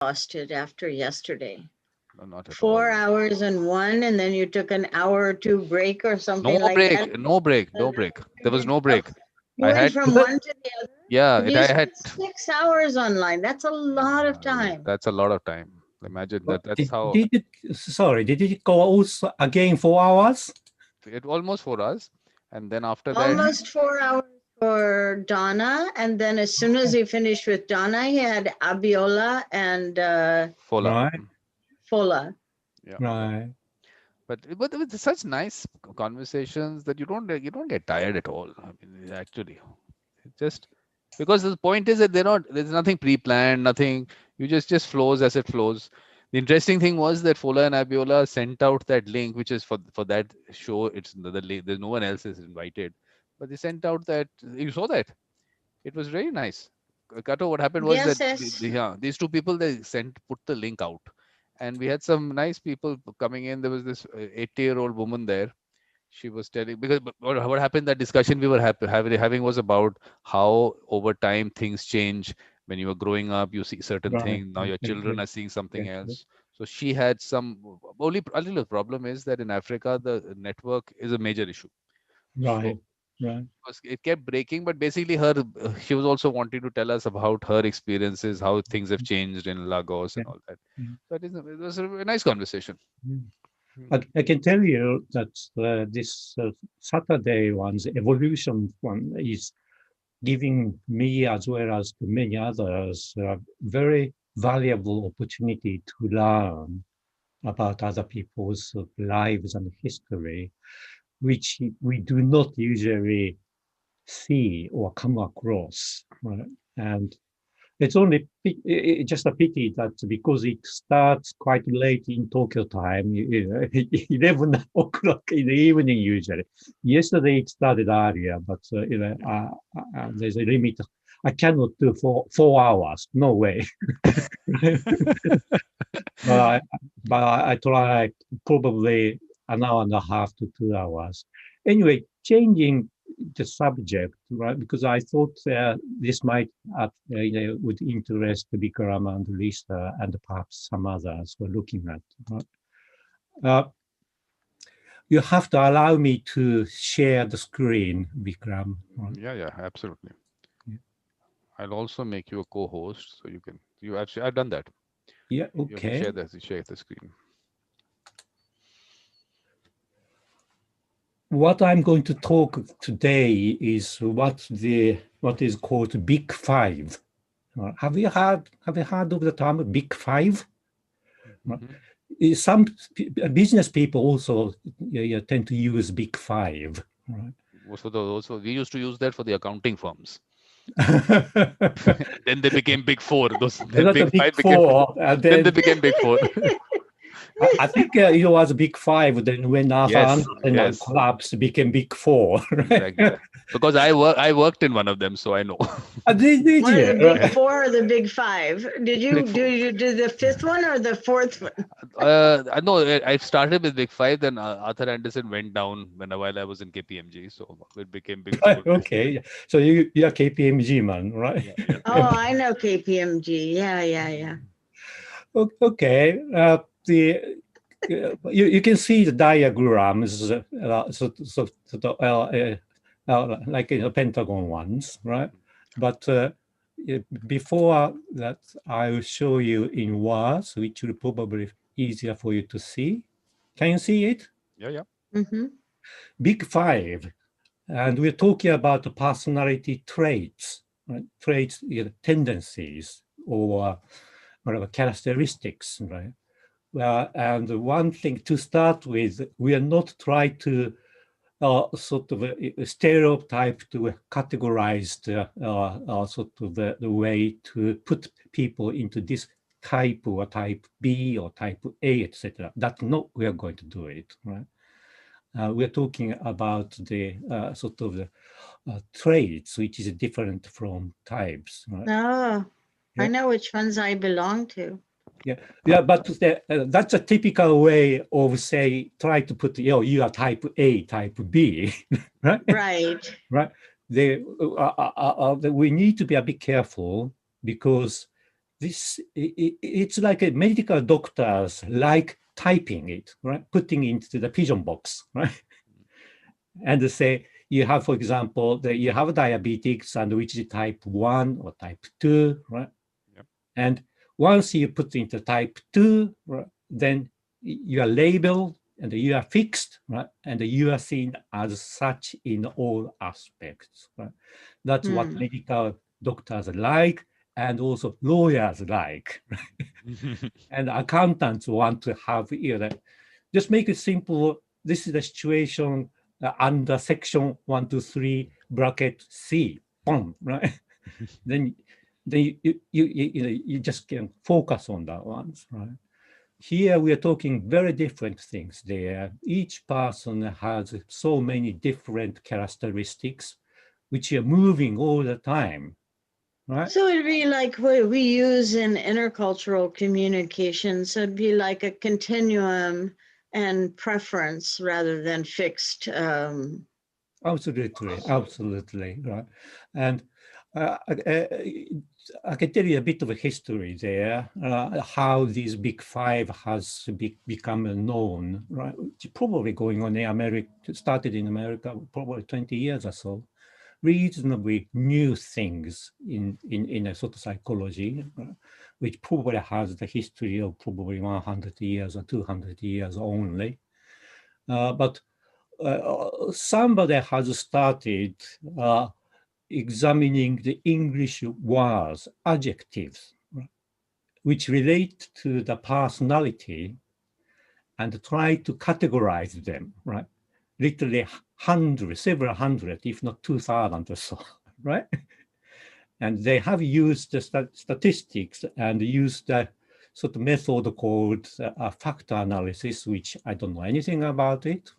exhausted after yesterday. No, not at 4 all. hours and one, and then you took an hour or two break or something No like that. break, no break, no break. There was no break. You I went had, from one to the other. yeah, You I spent had, 6 hours online. That's a lot of yeah, time. that's a lot of time. Imagine that. That's how Did it go also again 4 hours? it almost 4 hours. And then after that, Almost 4 hours for Donna, and then as soon as he finished with Donna, he had Abiola and Fola. Right, Fola. Yeah. right. But it's such nice conversations that you don't get tired at all. I mean, actually, it just because the point is that there's nothing pre-planned, nothing. You just flows as it flows. The interesting thing was that Fola and Abiola sent out that link, which is for that show. It's the link. There's no one else is invited, but they sent out that you saw that. It was very nice. Kato, what happened was Yes, that yes. yeah, these two people they put the link out, and we had some nice people coming in. There was this 80-year-old woman there. She was telling because what happened, that discussion we were having was about how over time things change. When you were growing up, you see certain Right. things. Now your children Exactly. are seeing something Exactly. else. So she had some only a little problem is that in Africa the network is a major issue. So Right. Right. it kept breaking, but basically she was also wanting to tell us about her experiences, how things have changed in Lagos Yeah. and all that. Yeah. So it was a nice conversation. Yeah. I can tell you that this Saturday one's evolution one is giving me as well as to many others a very valuable opportunity to learn about other people's lives and history, which we do not usually see or come across. Right? And it's only just a pity that because it starts quite late in Tokyo time, 11 o'clock in the evening usually. Yesterday it started earlier, but there's a limit. I cannot do 4 hours. No way. but I try probably an hour and a half to 2 hours. Anyway, changing the subject, right? Because I thought this might, would interest Vikram and Lisa and perhaps some others who are looking at. Right? You have to allow me to share the screen, Vikram. Right? Yeah, absolutely. Yeah. I'll also make you a co-host, so you actually I've done that. Yeah. You have to Okay. share the screen. What I'm going to talk today is what is called Big Five. Have you heard of the term Big Five? Mm-hmm. Some business people also tend to use Big Five. Right? Also, we used to use that for the accounting firms. Then they became Big Four. Then That's a Big Big Five became. Four, and Then they then became Big Four. I think it was Big Five. Then when Arthur Yes. collapsed, it became Big Four. Right? Exactly. Because I worked in one of them, so I know. Did One of you? the big four or the big five? Did you Big four. do the fifth one or the fourth one? No, I started with Big Five, then Arthur Anderson went down while I was in KPMG, so it became Big Four. Okay, so you are KPMG man, right? Yeah. Oh, I know KPMG. Yeah. Okay, you can see the diagrams, like Pentagon ones, right? But before that, I will show you in words, which will probably easier for you to see. Can you see it? Yeah. Mm-hmm. Big Five, and we're talking about the personality traits, right? Traits, tendencies, or whatever characteristics, right? And one thing to start with, we are not trying to sort of stereotype to categorize sort of the way to put people into this type or type B or type A, etc. That's not we are going to do it, right? We're talking about the sort of the traits, which is different from types, right? Oh, Yeah. I know which ones I belong to. Yeah, but that's a typical way of say try to put you are type A, type B, right? Right. Right. We need to be a bit careful because it's like a medical doctors like typing it, right? Putting into the pigeon box, right? And they say you have, for example, you have diabetics and which is type 1 or type 2, right? Yep. And once you put into type 2, right, then you are labeled and you are fixed, right? And you are seen as such in all aspects, right? That's what medical doctors like, and also lawyers like. And accountants want to have, just make it simple. This is the situation under section 123 bracket C, boom, right? then you just can focus on that ones, right? Here we are talking very different things there. Each person has so many different characteristics, which are moving all the time, right? So it'd be like what we use in intercultural communication. So it'd be like a continuum and preference rather than fixed. Absolutely, absolutely, right. And I can tell you a bit of a history there, how these big five has become known, right? Probably going on in America, started in America probably 20 years or so. Reasonably new things in a sort of psychology, which probably has the history of probably 100 years or 200 years only. But somebody has started examining the English words, adjectives, right, which relate to the personality and try to categorize them, right? Literally hundreds, several hundred, if not 2,000 or so, right? And they have used the statistics and used the sort of method called factor analysis, which I don't know anything about it.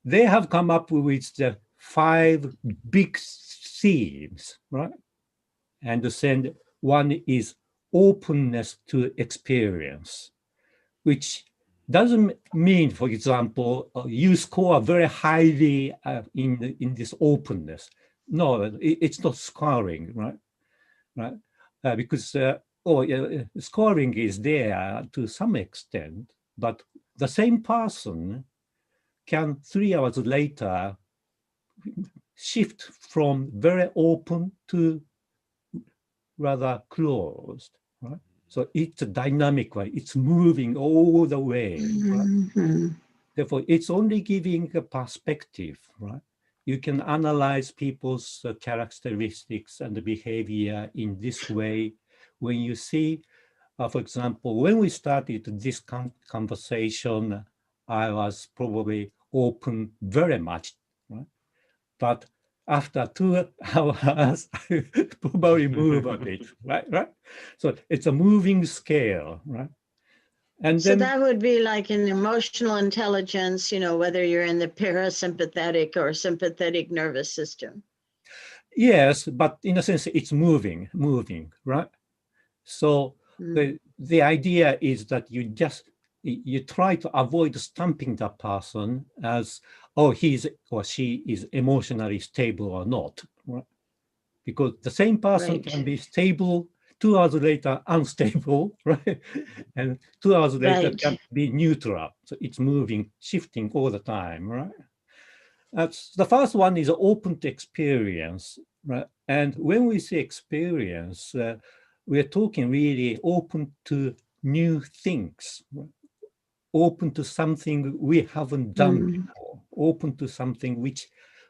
They have come up with the 5 big themes, right? And then one is openness to experience, which doesn't mean, for example, you score very highly in this openness. No, it's not scoring, right? Because scoring is there to some extent, but the same person can 3 hours later shift from very open to rather closed, right? So it's a dynamic way, it's moving all the way, right? Therefore, it's only giving a perspective, right? You can analyze people's characteristics and behavior in this way. When you see, for example, when we started this conversation, I was probably open very much, right? But after 2 hours, I probably move a bit, right? So it's a moving scale, right? And So then, that would be like an emotional intelligence, whether you're in the parasympathetic or sympathetic nervous system. yes, but in a sense, it's moving, right? So the idea is that you try to avoid stamping that person as, oh, he's or she is emotionally stable or not, right? Because the same person can be stable, 2 hours later unstable, right? And 2 hours later can be neutral. So it's moving, shifting all the time, right? The first one is open to experience, right? And when we say experience, we're talking really open to new things, right? Open to something we haven't done before, open to something which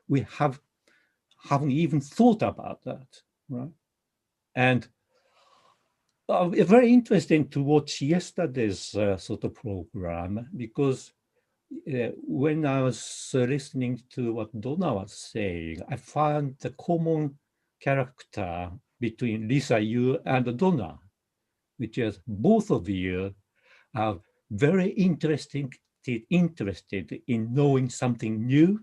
we haven't even thought about that, right? And very interesting to watch yesterday's sort of program, because when I was listening to what Donna was saying, I found the common character between Lisa, you, and Donna, which is both of you are very interested in knowing something new,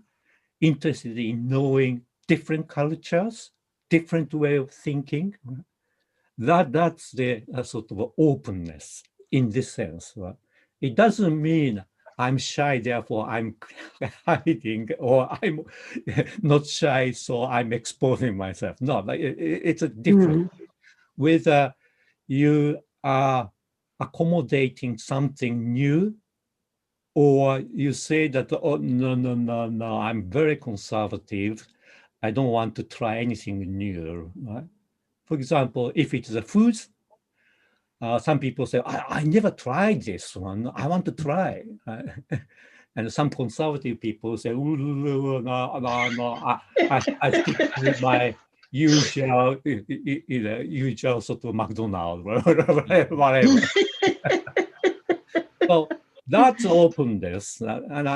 interested in knowing different cultures, different way of thinking. That's the sort of openness in this sense. Right? It doesn't mean I'm shy, therefore I'm hiding, or I'm not shy, so I'm exposing myself. No, like it's a different. Whether you are accommodating something new, or you say that, oh, no, no, no, no, I'm very conservative. I don't want to try anything new. Right? For example, if it's a food, some people say, I never tried this one. I want to try. And some conservative people say, ooh, no, no, no, I stick to my usual, usual sort of McDonald's, whatever. So that's openness. And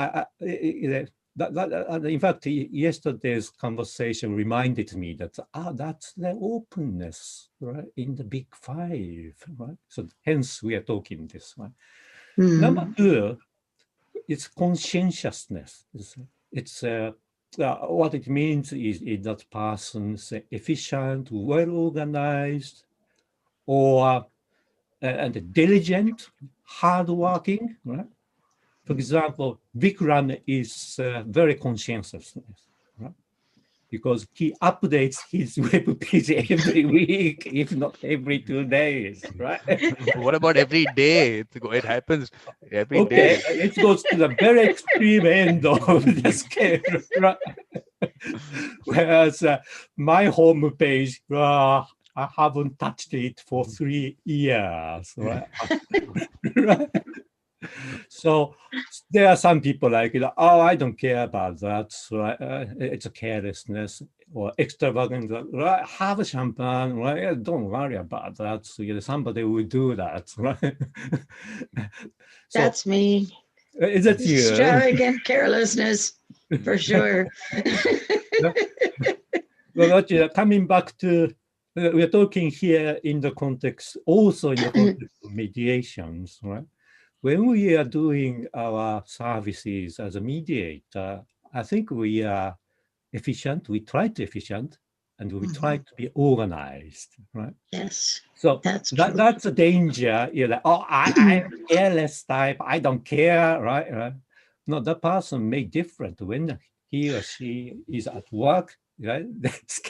in fact, yesterday's conversation reminded me that that's the openness, right, in the big five, right? So hence we are talking this one. Number two, it's conscientiousness. It's what it means is that person's efficient, well organized, or and diligent, hardworking, right? For example, Vikram is very conscientious, right? Because he updates his web page every week, if not every 2 days, right? What about every day? It happens every Okay, day. it goes to the very extreme end of the scale, right? Whereas my home page, I haven't touched it for 3 years, right? Right? So there are some people like, oh, I don't care about that. Right? It's a carelessness or extravagant. Right? Have a champagne. Right? Don't worry about that. So, somebody will do that. Right? So, That's me. is that you? Extravagant carelessness, for sure. Well, coming back to, we're talking here in the context, also in the context of mediations, right? When we are doing our services as a mediator, I think we are efficient, we try to efficient, and we try to be organized, right? Yes, So that's true. that's a danger. You're like, oh, I'm a careless type, I don't care, right? No, that person may different when he or she is at work, right?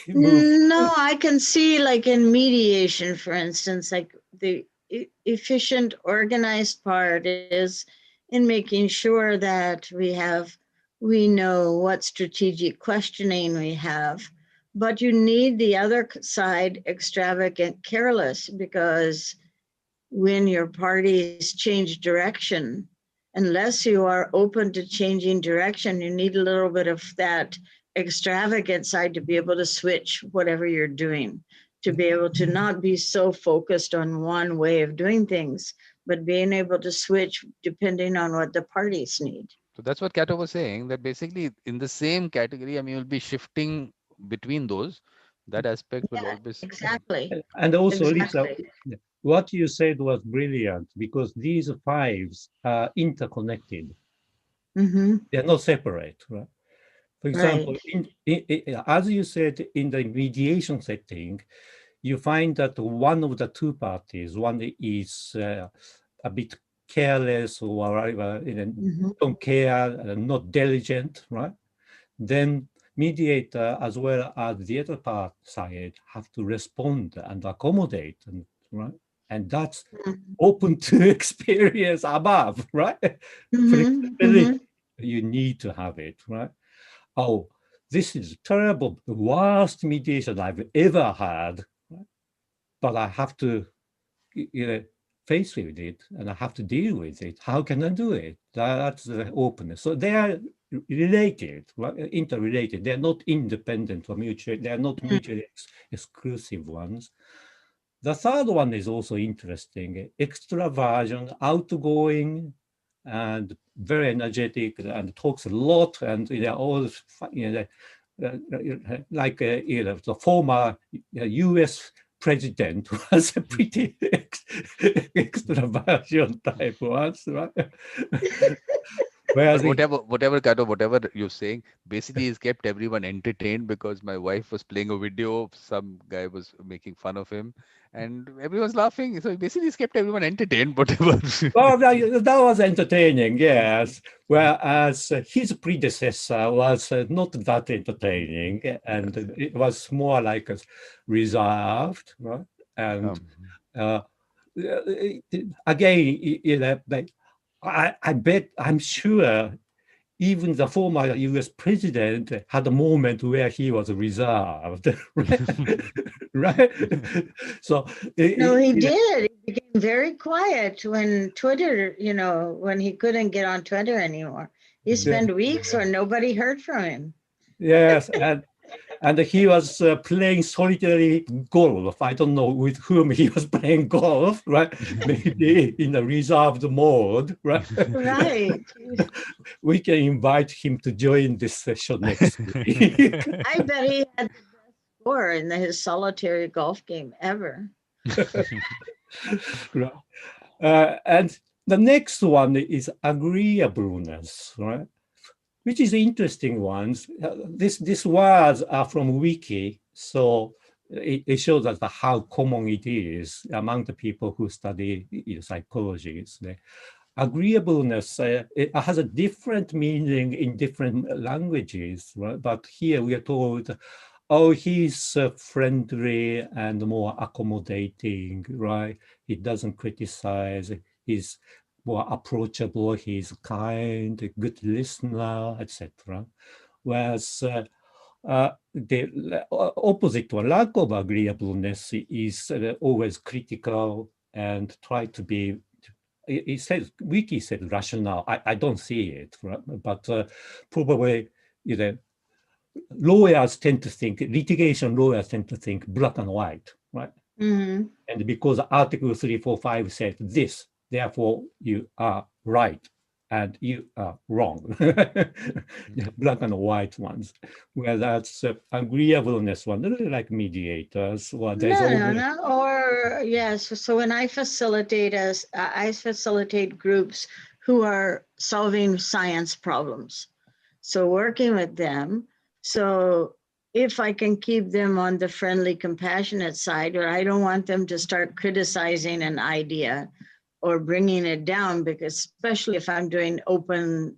No, I can see like in mediation, for instance, like the efficient, organized part is in making sure that we know what strategic questioning we have. But you need the other side, extravagant, careless, because when your parties change direction, unless you are open to changing direction, you need a little bit of that extravagant side to be able to switch whatever you're doing, to be able to not be so focused on one way of doing things, but being able to switch depending on what the parties need. So that's what Cato was saying, that basically in the same category, I mean, you'll be shifting between those. That aspect will Yeah, always. exactly. And also, Lisa, Exactly. what you said was brilliant, because these fives are interconnected. They're not separate, right? For example, Right. as you said, in the mediation setting, you find that one of the two parties, one is a bit careless or whatever, don't care, not diligent, right? Then mediator as well as the other part side have to respond and accommodate, right? And that's open to experience above, right? Flexibility, you need to have it, right? Oh, this is terrible, the worst mediation I've ever had, right? But I have to, face with it, and I have to deal with it. How can I do it? That's the openness. So they are related, right? Interrelated. They're not independent or mutual. They are not mutually exclusive ones. The third one is also interesting. Extraversion, outgoing, and very energetic, and talks a lot, and all, like the former U.S. president was a pretty extraversion type once, right? Whereas whatever you're saying, basically has kept everyone entertained, because my wife was playing a video, some guy was making fun of him, and everyone's laughing. So basically, he's kept everyone entertained. Whatever. well, that was entertaining, yes. Whereas his predecessor was not that entertaining, and it was more like reserved, right? And uh, again, I bet, I'm sure even the former US president had a moment where he was reserved, right? Right? So, No, he did. He became very quiet when Twitter, when he couldn't get on Twitter anymore. He spent weeks where nobody heard from him. Yes, and he was playing solitary golf. I don't know with whom he was playing golf, right? Maybe in a reserved mode, right? Right. We can invite him to join this session next week. I bet he had the best score in his solitary golf game ever. And the next one is agreeableness, right? Which is interesting ones. These words are from Wiki, so it shows us how common it is among the people who study psychology. Agreeableness, it has a different meaning in different languages, right? But here we are told, oh, he's friendly and more accommodating, right? He doesn't criticize, he's more approachable, he's kind, a good listener, etc. Whereas the opposite one, lack of agreeableness, is always critical and try to be, it says, Wiki said rational. I don't see it, right? But probably, lawyers tend to think, litigation lawyers tend to think black and white, right? Mm-hmm. And because Article 345 said this, therefore you are right and you are wrong. Black and white ones. Whereas agreeableness one, like mediators, or there's No. Or yes. So when I facilitate I facilitate groups who are solving science problems. So working with them. So if I can keep them on the friendly, compassionate side, or I don't want them to start criticizing an idea or bringing it down, because especially if I'm doing open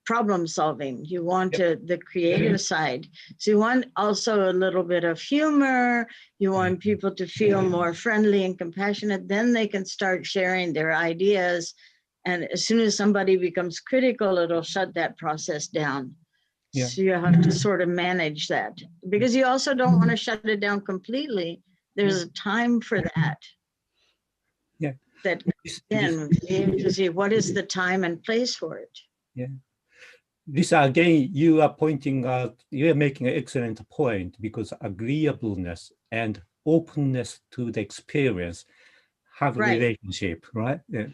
problem solving, you want the creative side. So you want also a little bit of humor. You want people to feel more friendly and compassionate. Then they can start sharing their ideas. And as soon as somebody becomes critical, it'll shut that process down. Yeah. So you have to sort of manage that, because you also don't want to shut it down completely. There's a time for that. Yeah. That then you have to see what is the time and place for it. Yeah. This again, you are pointing out, you are making an excellent point, because agreeableness and openness to the experience have a relationship, right? Yeah.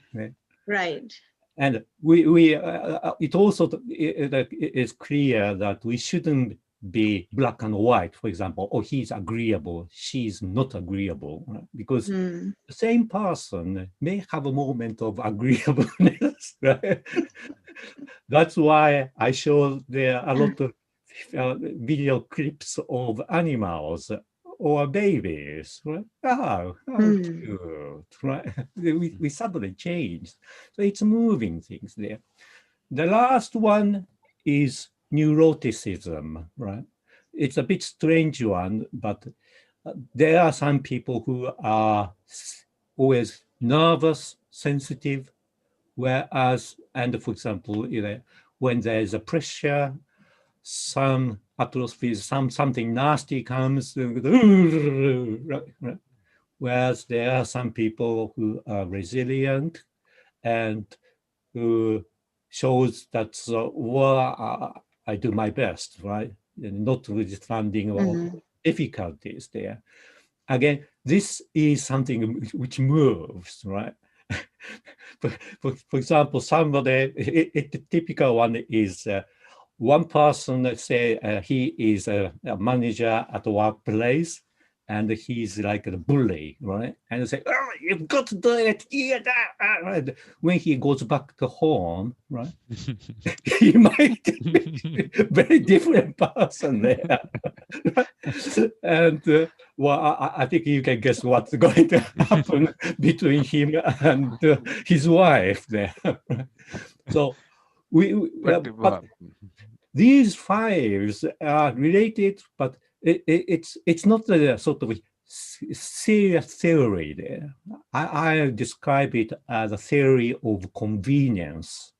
Right. And it also is clear that we shouldn't be black and white, for example, or he's agreeable, she's not agreeable, right? Because the same person may have a moment of agreeableness, right? That's why I show there a lot of video clips of animals or babies, right? Oh, cute, right? We suddenly changed. So it's moving things there. The last one is neuroticism, right? It's a bit strange one, but there are some people who are always nervous, sensitive, whereas, and for example, when there is a pressure, some atmosphere, something nasty comes, whereas there are some people who are resilient and who shows that, I do my best, right? And notwithstanding difficulties there. Again, this is something which moves, right? For example, somebody, the typical one is one person, let's say he is a manager at the workplace, and he's like a bully, right? And say, "Oh, you've got to do it." Yeah, right? When he goes back to home, right, he might be a very different person there. And well, I think you can guess what's going to happen between him and his wife there. So but these files are related, but it's not a sort of serious theory there. I describe it as a theory of convenience.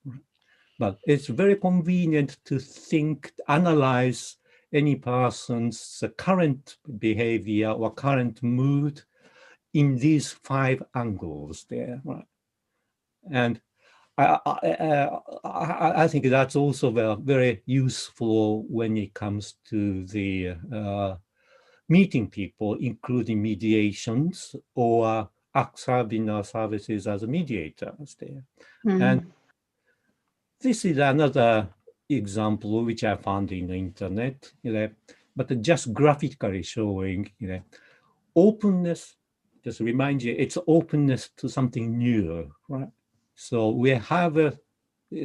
But it's very convenient to think, analyze any person's current behavior or current mood in these 5 angles there. Right? And I think that's also very useful when it comes to the meeting people, including mediations or serving our services as mediators there. And this is another example which I found in the internet, but just graphically showing, openness. Just remind you, it's openness to something new, right? So we have a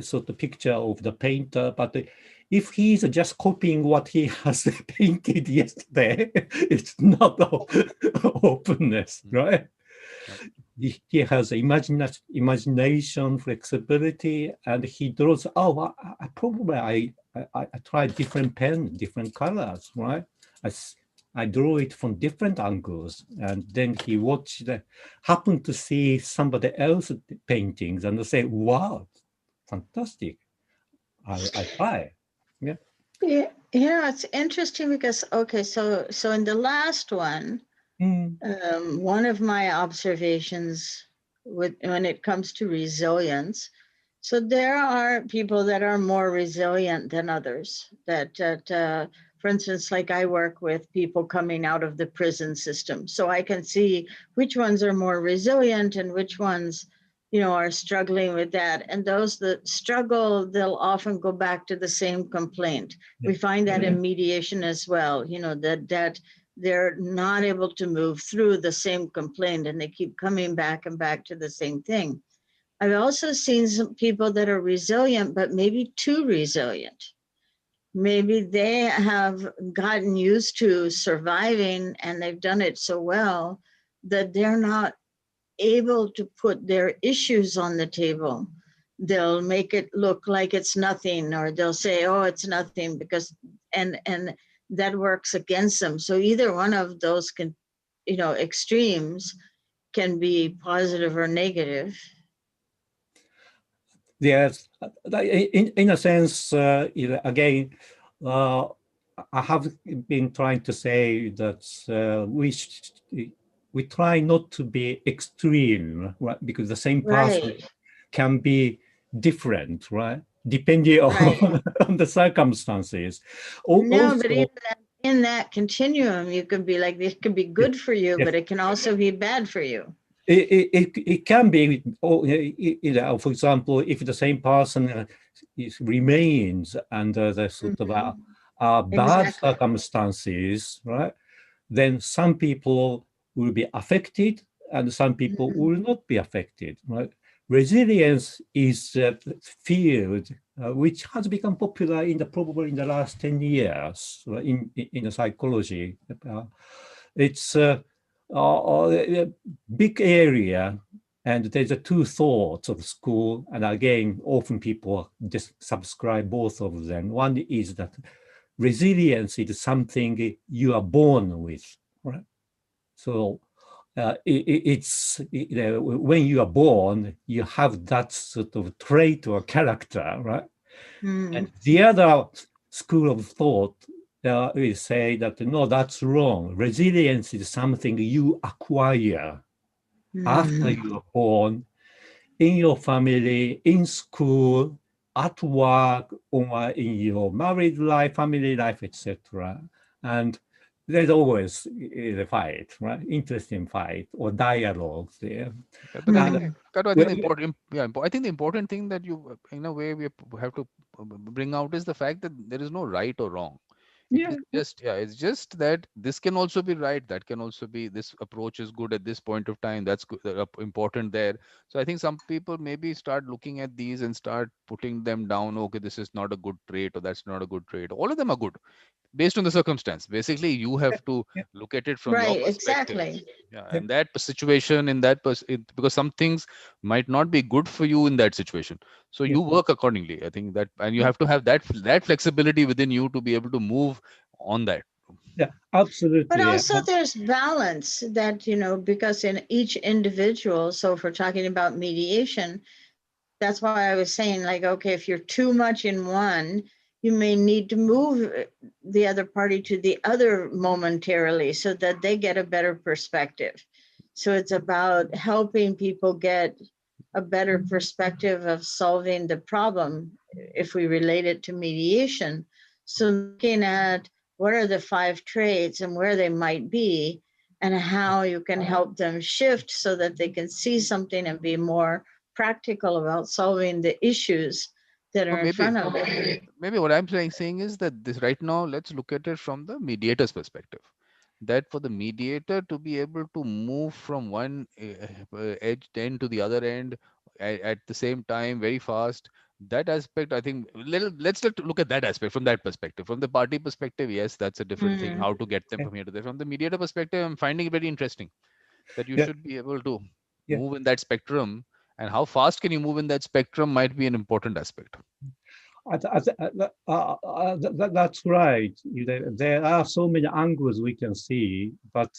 sort of picture of the painter, but if he's just copying what he has painted yesterday, it's not openness, right? He has imagination, flexibility, and he draws. Oh, I tried different pen, different colors, right? I draw it from different angles, and then he happened to see somebody else's paintings and say, "Wow, fantastic! I try." Yeah. Yeah, it's interesting because so in the last one, one of my observations when it comes to resilience, so there are people that are more resilient than others. For instance, like I work with people coming out of the prison system, so I can see which ones are more resilient and which ones, are struggling with that. And those that struggle, they'll often go back to the same complaint. We find that in mediation as well, that they're not able to move through the same complaint and they keep coming back and back to the same thing. I've also seen some people that are resilient, but maybe too resilient. Maybe they have gotten used to surviving and they've done it so well that they're not able to put their issues on the table. They'll make it look like it's nothing, or they'll say, "Oh, it's nothing," because and that works against them. So either one of those can, extremes can be positive or negative. Yes, in a sense, again, I have been trying to say that we try not to be extreme, right? Because the same person can be different, right? Depending on the circumstances. No, but even in that continuum, you could be like, this could be good for you, but it can also be bad for you. It can be, for example, if the same person remains under the sort of bad circumstances, right? Then some people will be affected and some people will not be affected, right? Resilience is a field which has become popular probably in the last 10 years in the psychology. It's a big area, and there's 2 thoughts of school, and again, often people just subscribe both of them. One is that resilience is something you are born with, right? So it's when you are born, you have that sort of trait or character, right? And the other school of thought will say that no, that's wrong. Resilience is something you acquire after you are born, in your family, in school, at work, or in your married life, family life, etc. And there's always a fight, right? Interesting fight or dialogue there. But I think the important thing that you, in a way, we have to bring out is the fact that there is no right or wrong. Yeah. It's just that this can also be right. That can also be, this approach is good at this point of time. That's good, important there. So I think some people maybe start looking at these and start putting them down. Okay, this is not a good trait, or that's not a good trait. All of them are good based on the circumstance. Basically, you have to Yeah. look at it from your Right, perspective. exactly. Yeah, Yeah. and that situation in because some things might not be good for you in that situation. So Yeah. you work accordingly. I think that, and you have to have that flexibility within you to be able to move on that. Yeah, But absolutely. also there's balance that, because in each individual, so if we're talking about mediation, that's why I was saying, like, okay, if you're too much in one, you may need to move the other party to the other momentarily so that they get a better perspective. So it's about helping people get a better perspective of solving the problem if we relate it to mediation. So looking at what are the 5 traits and where they might be and how you can help them shift so that they can see something and be more practical about solving the issues that Or are in front of them. maybe what I'm saying is that this right now, let's look at it from the mediator's perspective. That for the mediator to be able to move from one end to the other end at the same time very fast, that aspect, I think, let's look at that aspect from that perspective. From the party perspective, yes, that's a different thing, how to get them Yeah. from here to there. From the mediator perspective, I'm finding it very interesting that you Yeah. should be able to Yeah. move in that spectrum, and how fast can you move in that spectrum might be an important aspect. That's right. There are so many angles we can see, but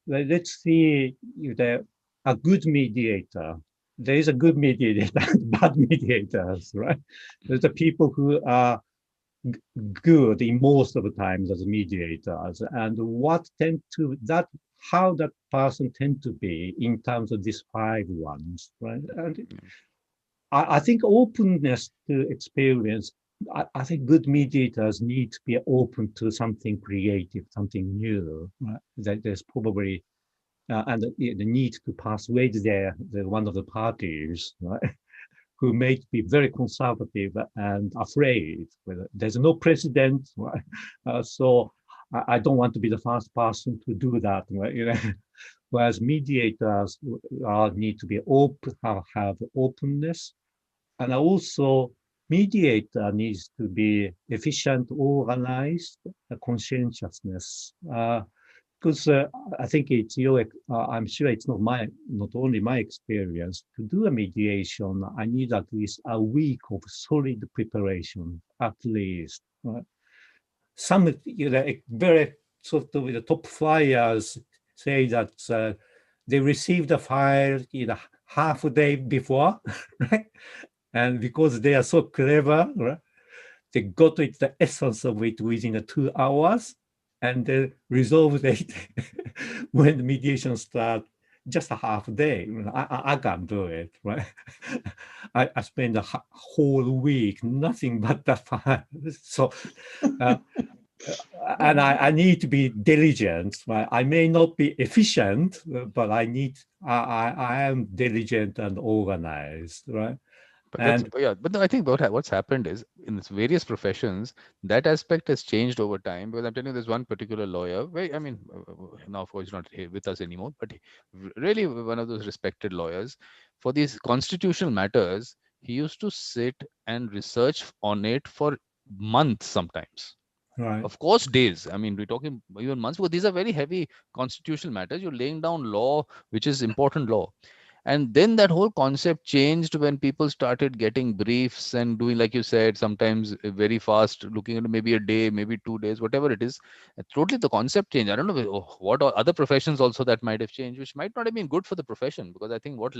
let's see a good mediator. There is a good mediator and bad mediators, right? There's the people who are good in most of the times as mediators, and what tend to that how that person tend to be in terms of these 5 ones, right? And I think openness to experience. I think good mediators need to be open to something creative, something new. Right? That there's probably and the need to persuade one of the parties, right, who may be very conservative and afraid. There's no precedent, right? So I don't want to be the first person to do that. Right? Whereas mediators need to be open, have openness, and also mediator needs to be efficient, organized, conscientiousness. Because I think it's I'm sure it's not only my experience. To do a mediation, I need at least a week of solid preparation, at least. Some, very sort of the top flyers say that they received the file half a day before, right? And because they are so clever, right, they got it, the essence of it within 2 hours, and they resolved it when the mediation starts just a half day. I can't do it, right? I spend a whole week, nothing but the file. So, and I need to be diligent. Right? I may not be efficient, but I am diligent and organized, right? But that's, And yeah. But no, I think what's happened is in its various professions, that aspect has changed over time. Because I'm telling you, there's one particular lawyer. I mean, now of course he's not here with us anymore, but really one of those respected lawyers. For these constitutional matters, he used to sit and research on it for months sometimes. right. Of course, days. I mean, we're talking even months, because these are very heavy constitutional matters. You're laying down law, which is important law. And then that whole concept changed when people started getting briefs and doing, like you said, sometimes very fast, looking at maybe a day, maybe 2 days, whatever it is. Totally the concept changed. I don't know what other professions also that might have changed, which might not have been good for the profession, because I think what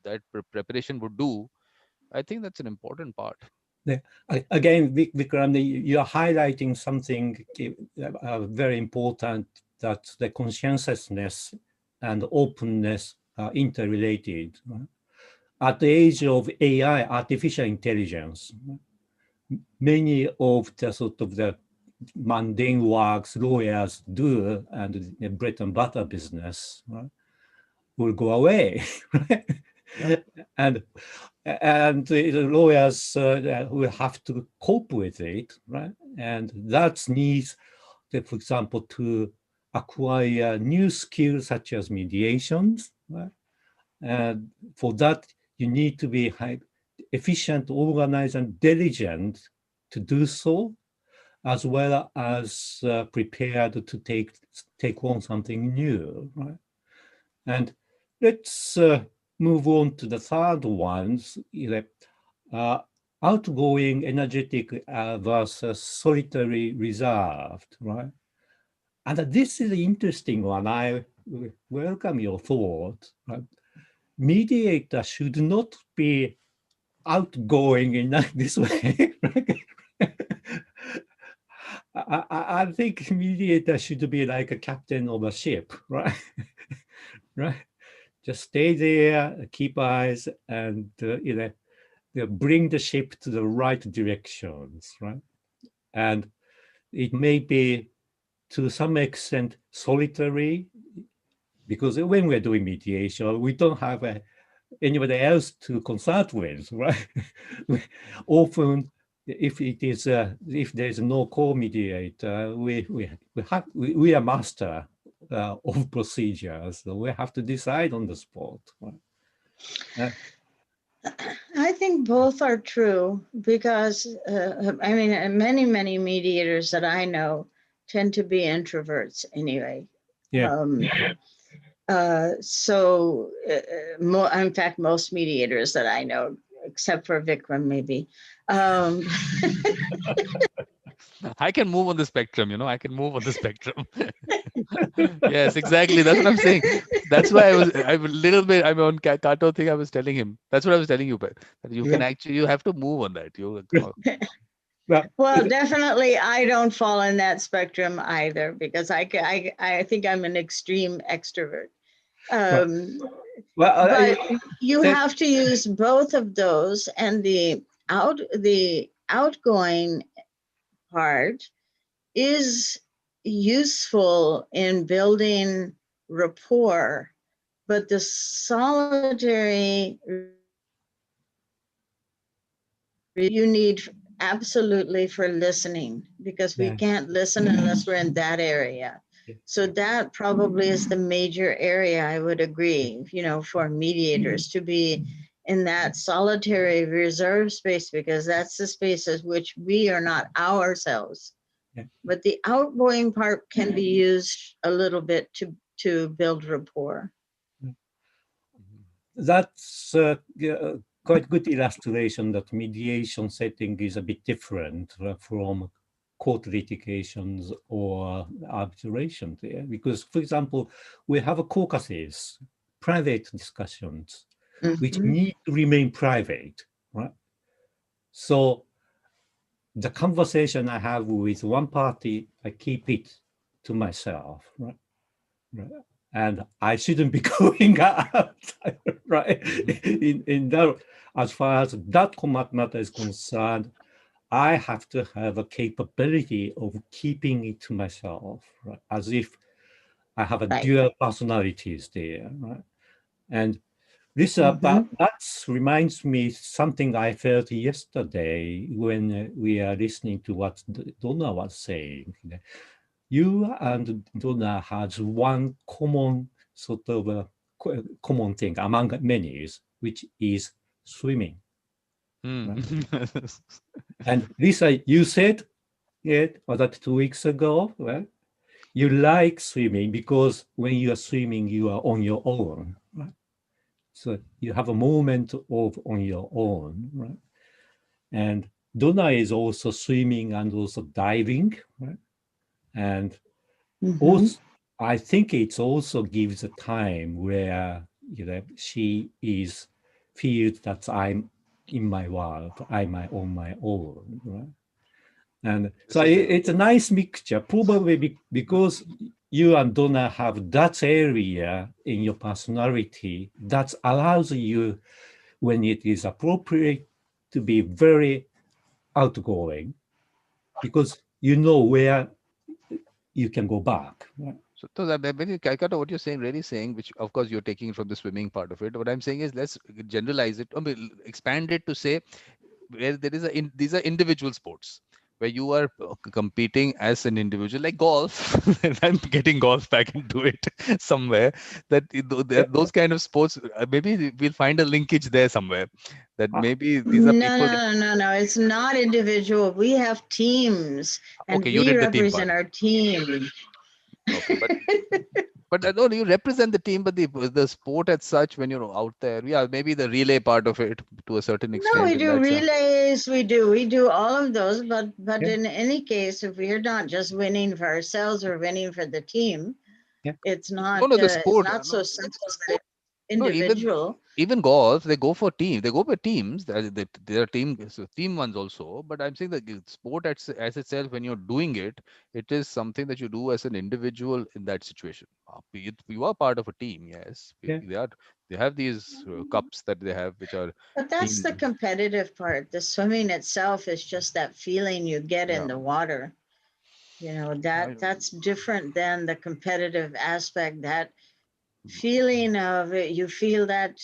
that preparation would do, I think that's an important part. Yeah. Again, Vikram, you're highlighting something very important, that the conscientiousness and openness are interrelated. Right? At the age of AI, artificial intelligence, many of the sort of the mundane works lawyers do and the bread and butter business, right, will go away. Right? Yeah. And and the lawyers will have to cope with it, right? And that needs, for example, to acquire new skills such as mediations, right? And for that, you need to be efficient, organized, and diligent to do so, as well as prepared to take on something new, right? And let's move on to the third ones, outgoing, energetic versus solitary, reserved, right? And this is an interesting one. I welcome your thought. Right? Mediator should not be outgoing in this way. I think mediator should be like a captain of a ship, right? Right? Just stay there, keep eyes, and bring the ship to the right directions, right? And it may be to some extent solitary, because when we're doing mediation, we don't have anybody else to consult with, right? Often, if there's no co-mediator, we are master of procedures, so we have to decide on the spot. Right? I think both are true because, I mean, many mediators that I know tend to be introverts anyway. Yeah. In fact, most mediators that I know, except for Vikram, maybe. I can move on the spectrum, I can move on the spectrum. Yes, exactly. That's what I'm saying. That's why I'm a little bit, I'm on Kato thing I was telling him. That's what I was telling you, but that you can actually, you have to move on that. Well, definitely, I don't fall in that spectrum either because I think I'm an extreme extrovert. But you have to use both of those, and the outgoing part is useful in building rapport, but the solitary you need absolutely for listening, because we can't listen unless we're in that area. So that probably is the major area, I would agree, for mediators to be in that solitary reserve space, because that's the spaces which we are not ourselves. But the outgoing part can be used a little bit to build rapport. That's quite good illustration that mediation setting is a bit different from court litigations or arbitration there. Because, for example, we have a caucuses, private discussions, which need to remain private, right? So the conversation I have with one party, I keep it to myself, right? And I shouldn't be going out, right? In that, as far as that matter is concerned, I have to have a capability of keeping it to myself, right? As if I have a dual personalities there, right? And this that reminds me something I felt yesterday when we are listening to what Donna was saying. You and Donna has one common sort of common thing among many, which is swimming. Right? And Lisa, you said, was that 2 weeks ago? Right? You like swimming because when you are swimming, you are on your own. Right? So you have a moment of on your own. Right? And Donna is also swimming and also diving. Right? And also, I think it also gives a time where she feels that I'm in my world, I'm on my own, right? And so it's a nice mixture, probably because you and Donna have that area in your personality that allows you, when it is appropriate, to be very outgoing, because you know where you can go back. Right? So that when Calcutta, what you're saying, really saying, which of course you're taking from the swimming part of it. What I'm saying is let's generalize it, I mean, expand it to say where there is these are individual sports where you are competing as an individual, like golf. And I'm getting golf back into it somewhere. That Yeah. those kind of sports, maybe we'll find a linkage there somewhere. That Ah, maybe these are No, people. no, no, no, no. It's not individual. We have teams, and Okay, you we did the team part. represent our team. Okay, but no, you represent the team, but the sport as such, when you're out there, yeah, maybe the relay part of it to a certain No, extent we in do that sense. relays. We do all of those. But yeah, in any case, if we're not just winning for ourselves or winning for the team, yeah. it's No, not. no, the It's sport. not so simple that it's No, individual. even golf, they go for team. They go for teams. There are team ones also. But I'm saying that the sport as itself, when you're doing it, it is something that you do as an individual in that situation. You are part of a team. Yes, Yeah. they have these cups that they have, which are But that's the team. competitive part. The swimming itself is just that feeling you get in Yeah. the water. That's different than the competitive aspect. That feeling of it, you feel that.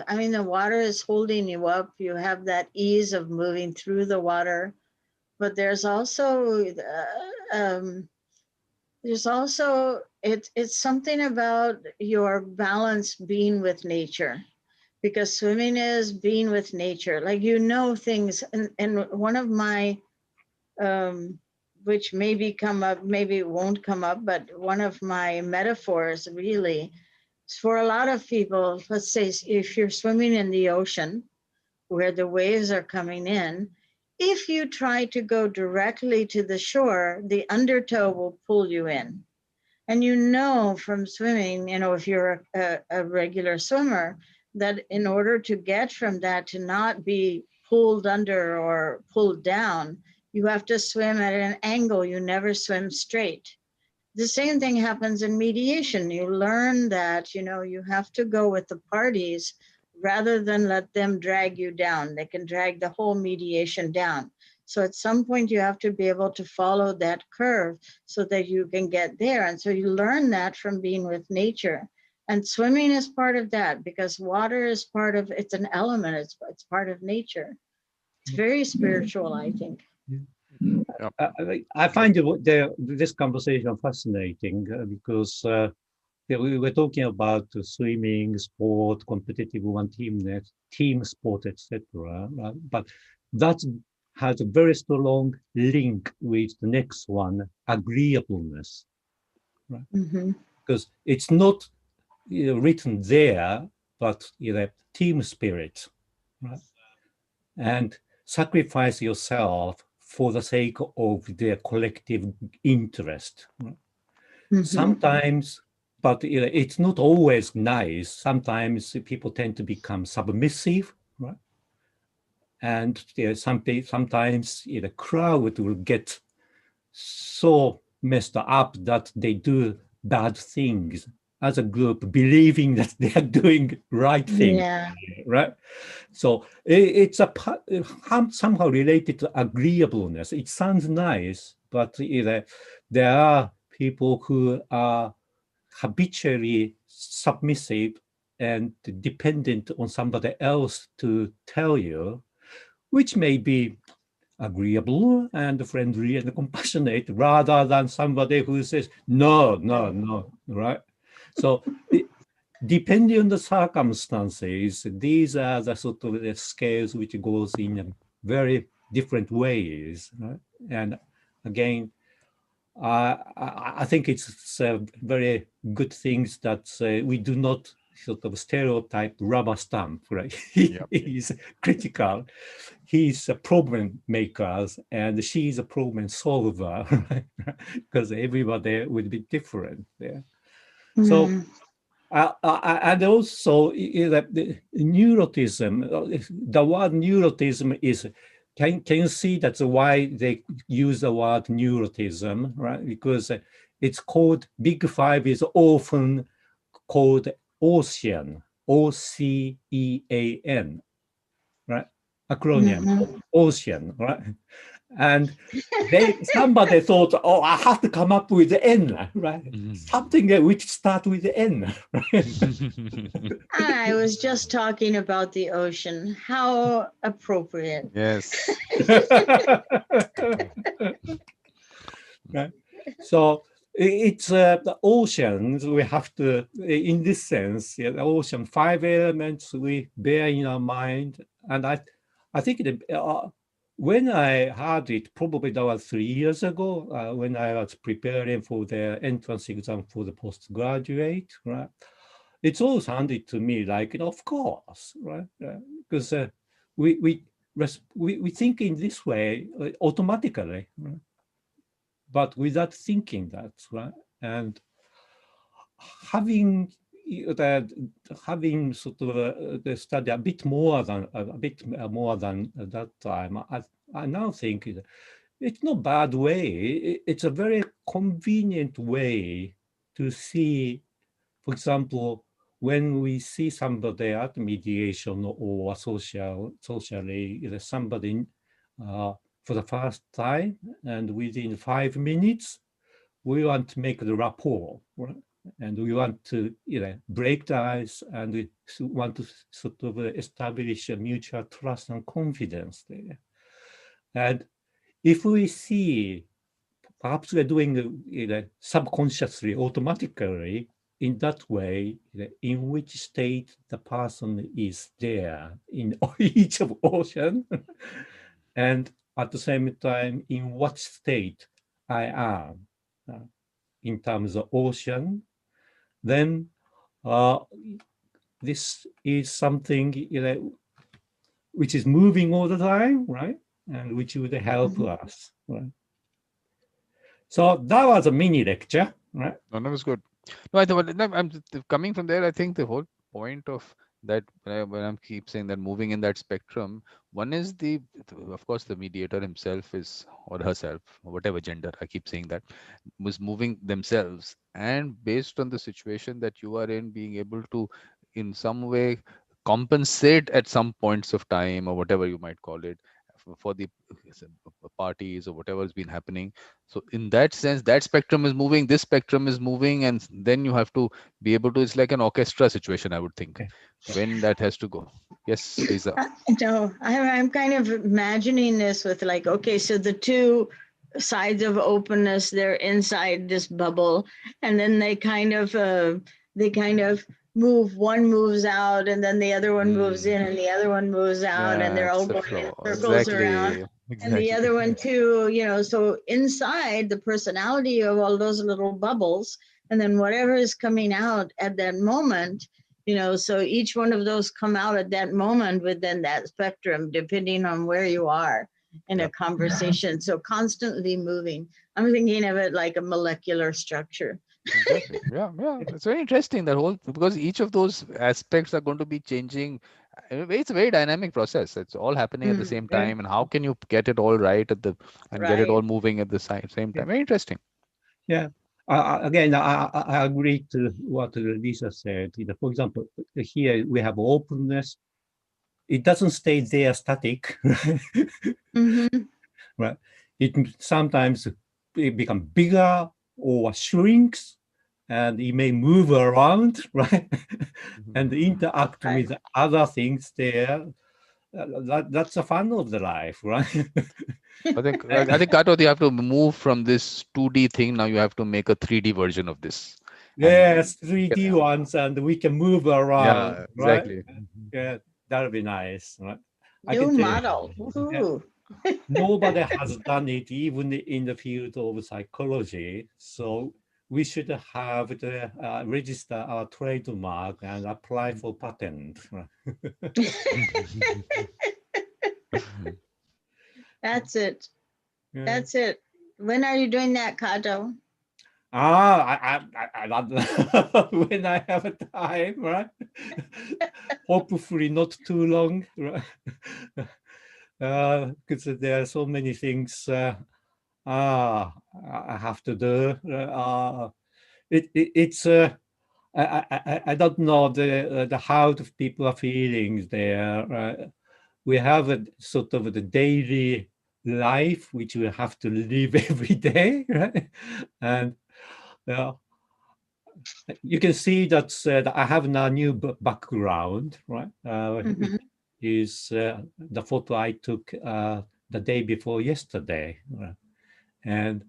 I mean, the water is holding you up. You have that ease of moving through the water, but it's something about your balance being with nature, because swimming is being with nature, like things. And one of my um which maybe come up, maybe it won't come up, but one of my metaphors really is for a lot of people. Let's say if you're swimming in the ocean where the waves are coming in, if you try to go directly to the shore, the undertow will pull you in. And from swimming, if you're a regular swimmer, that in order to get from that to not be pulled under or pulled down, you have to swim at an angle. You never swim straight. The same thing happens in mediation. You learn that, you have to go with the parties rather than let them drag you down. They can drag the whole mediation down. So at some point, you have to be able to follow that curve so that you can get there. And so you learn that from being with nature. And swimming is part of that, because water is it's an element, it's part of nature. It's very spiritual, I think. Yeah. I find this conversation fascinating because we were talking about swimming, sport, competitive one, team sport, etc. But that has a very strong link with the next one, agreeableness, right? Mm-hmm. Because it's not written there, but team spirit, right? And sacrifice yourself for the sake of their collective interest. Right? Mm-hmm. Sometimes, but it's not always nice. Sometimes people tend to become submissive, right? And sometimes the crowd will get so messed up that they do bad things as a group, believing that they are doing right thing, Yeah. right? So it's somehow related to agreeableness. It sounds nice, but there are people who are habitually submissive and dependent on somebody else to tell you, which may be agreeable and friendly and compassionate rather than somebody who says, no, no, no, right? So depending on the circumstances, these are the sort of the scales which goes in very different ways. Right? And again, I think it's very good things that we do not sort of stereotype rubber stamp, right? He is critical. He's a problem maker and she's a problem solver, right? Because everybody will be different there. So and also the neurotism, the word neurotism is, can you see that's why they use the word neurotism, right? Because it's called, Big Five is often called ocean, OCEAN, right? acronym, ocean, right? And somebody thought, oh, I have to come up with the N, right? Something which start with the N. I was just talking about the ocean. How appropriate. Yes. Right? So it's the oceans. We have to, in this sense, the ocean, 5 elements we bear in our mind. And I think when I had it, probably that was 3 years ago, when I was preparing for the entrance exam for the postgraduate, right? It's all sounded to me like, of course, right? Because we think in this way automatically, right? But without thinking that, right? And having sort of the study a bit more than that time, I now think it's not a bad way. It's a very convenient way to see, for example, when we see somebody at mediation or socially, somebody for the first time, and within 5 minutes, we want to make the rapport, right? And we want to break the ice, and we want to sort of establish a mutual trust and confidence there. And if we see, perhaps we're doing subconsciously, automatically, in that way, in which state the person is there in each of ocean, and at the same time, in what state I am in terms of ocean, then this is something which is moving all the time, right? And which would help us, right? So that was a mini lecture, right? No, that was good. No, I thought I'm coming from there. I think the whole point of that, when I keep saying that moving in that spectrum, one is of course, the mediator himself is, or herself, whatever gender, I keep saying that, was moving themselves, and based on the situation that you are in, being able to, in some way, compensate at some points of time, or whatever you might call it, for the parties or whatever has been happening. So in that sense, that spectrum is moving, this spectrum is moving, and then you have to be able to, it's like an orchestra situation, I would think, when that has to go. Yes, Lisa. No, I'm kind of imagining this with like, okay, so the two sides of openness, they're inside this bubble, and then they kind of move, one moves out, and then the other one moves in, and the other one moves out, and they're all That's the going in flow. circles around. And the other one too, so inside the personality of all those little bubbles, and then whatever is coming out at that moment, so each one of those come out at that moment within that spectrum, depending on where you are in a conversation. So constantly moving. I'm thinking of it like a molecular structure. Exactly. Yeah. It's very interesting, that whole, because each of those aspects are going to be changing. It's a very dynamic process. It's all happening at the same time, and how can you get it all right and get it all moving at the same time? Very interesting. Yeah. Again, I agree to what Lisa said. For example, here we have openness. It doesn't stay there static. Right? It sometimes becomes bigger or shrinks, and it may move around, right? And interact with other things there. That's the fun of the life, right? I think Kato, you have to move from this 2D thing. Now you have to make a 3D version of this. Yes, 3D ones, and we can move around. Yeah, exactly. Right? Yeah, that'll be nice. Right? New model. Nobody has done it, even in the field of psychology. So we should have to register our trademark and apply for patent. That's it. That's it. When are you doing that, Kato? I when I have time, right? Hopefully not too long, right? Because there are so many things I have to do. It's I don't know the how the people are feeling there. we have a sort of the daily life which we have to live every day, right? And you can see that, that I have a new background, right? Which is the photo I took the day before yesterday, right? And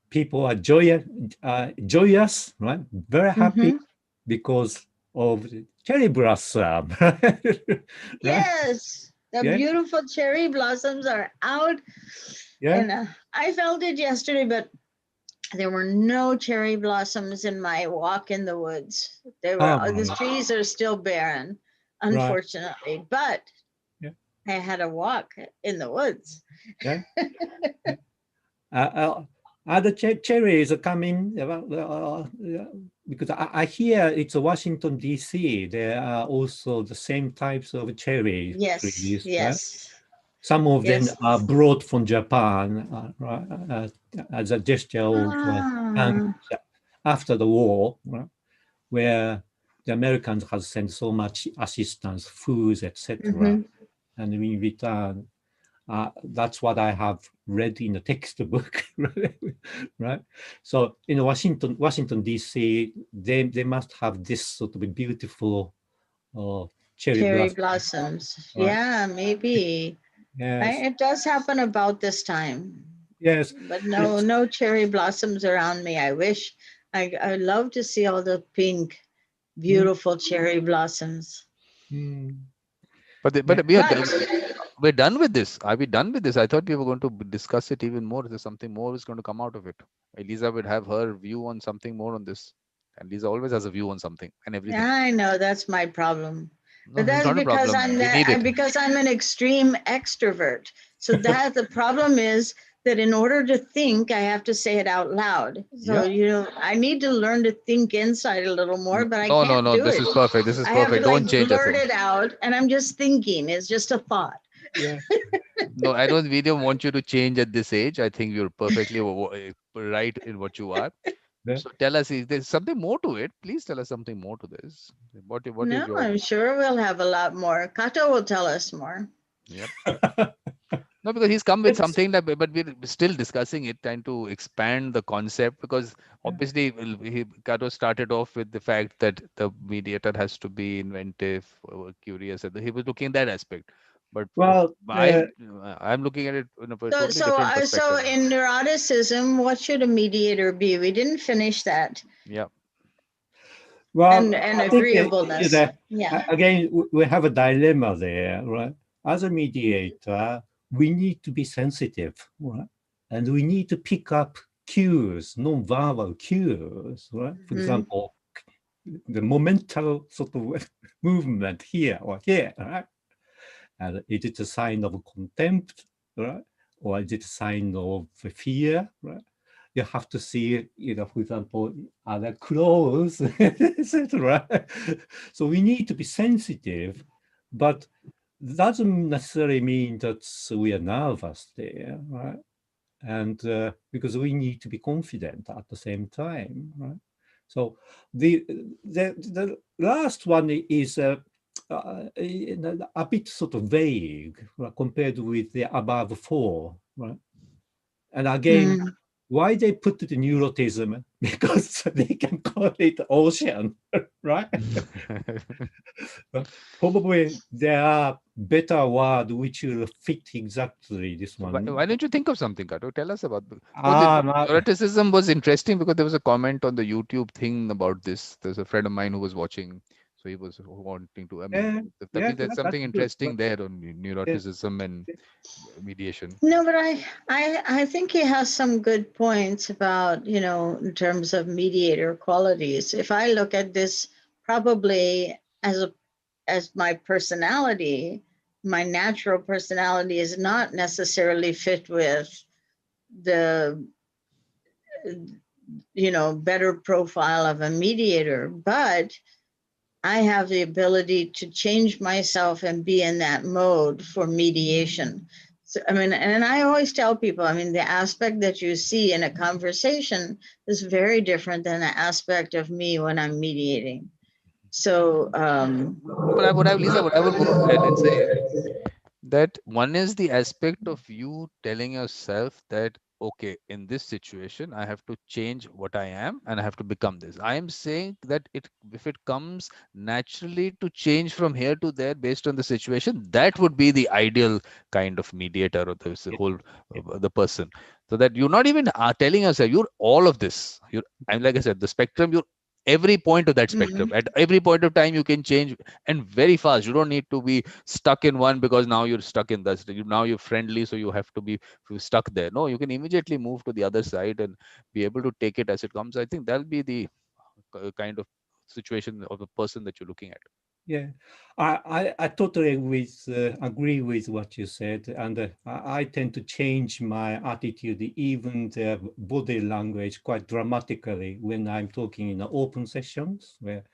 people are joyous, right? Very happy because of the cherry blossom, right? Yes, the Yeah, beautiful cherry blossoms are out. yeah. And I felt it yesterday, but there were no cherry blossoms in my walk in the woods. They were the trees are still barren, Right. unfortunately. But Yeah. I had a walk in the woods. Yeah. Other cherries are coming because I hear it's Washington D.C. There are also the same types of cherry Yes, trees. Right? yes, Some of them yes. are brought from Japan as a gesture of thanks after the war, right? Where the Americans have sent so much assistance, foods, etc. And in return, that's what I have read in the textbook, right? So in Washington D.C., they must have this sort of beautiful cherry Cherry blossom, blossoms. right? Yeah, maybe. Yes, It does happen about this time. yes. But no cherry blossoms around me. I wish. I love to see all the pink, beautiful cherry blossoms. But Yeah. we're done with this. Are we done with this? I thought we were going to discuss it even more. There's something more is going to come out of it. Elisa would have her view on something more on this. And Lisa always has a view on something and everything. I know that's my problem. No, But it's that's not a because problem. We need it. because I'm an extreme extrovert. So that the problem is that in order to think, I have to say it out loud. So I need to learn to think inside a little more, but I can't No. do This it. is perfect. This is I have to perfect. Don't change a blurt thing. it out, and I'm just thinking. It's just a thought. Yeah. No, we don't want you to change at this age. I think you're perfectly right in what you are. Yeah. So tell us, is there something more to it? Please tell us something more to this. What is No, your? I'm sure we'll have a lot more. Kato will tell us more. Yep. No, because he's come with something that, but we're still discussing it, trying to expand the concept. Because obviously, Kato started off with the fact that the mediator has to be inventive, curious, and he was looking at that aspect. But Well, I'm looking at it in a totally different perspective. So in neuroticism, what should a mediator be? We didn't finish that. Yeah. Well, And I think agreeableness. Again, we have a dilemma there, right? As a mediator, we need to be sensitive, right? And we need to pick up cues, non-verbal cues, right? For example, the momental sort of movement here or here, right? And is it a sign of contempt, right? Or is it a sign of fear, right? You have to see, for example, other clothes, etc. So we need to be sensitive, but doesn't necessarily mean that we are nervous there, right? And because we need to be confident at the same time, right? So the last one is a bit sort of vague, right, compared with the above four, right? And again, why they put the neurotism? Because they can call it ocean, right? Probably there are better words which will fit exactly this one. Why don't you think of something, Kato? Tell us about neuroticism was interesting because there was a comment on the YouTube thing about this. There's a friend of mine who was watching, so he was wanting to. I mean, there's something interesting there on neuroticism and mediation. No, but I think he has some good points about, in terms of mediator qualities. If I look at this probably as my personality, my natural personality is not necessarily fit with the better profile of a mediator, but I have the ability to change myself and be in that mode for mediation. So, and I always tell people, the aspect that you see in a conversation is very different than the aspect of me when I'm mediating. So, Lisa, what I would go ahead and say That one is the aspect of you telling yourself that, okay, in this situation I have to change what I am and I have to become this. I am saying that if it comes naturally to change from here to there based on the situation, that would be the ideal kind of mediator, or the whole the person. So that you're not even telling yourself you're all of this. You're, and like I said, the spectrum, you're every point of that spectrum. At every point of time you can change, and very fast. You don't need to be stuck in one because now you're stuck in this. Now you're friendly, so you have to be stuck there. No, you can immediately move to the other side and be able to take it as it comes. I think that'll be the kind of situation of the person that you're looking at. Yeah, I totally agree with what you said, and I tend to change my attitude, even the body language, quite dramatically when I'm talking in open sessions where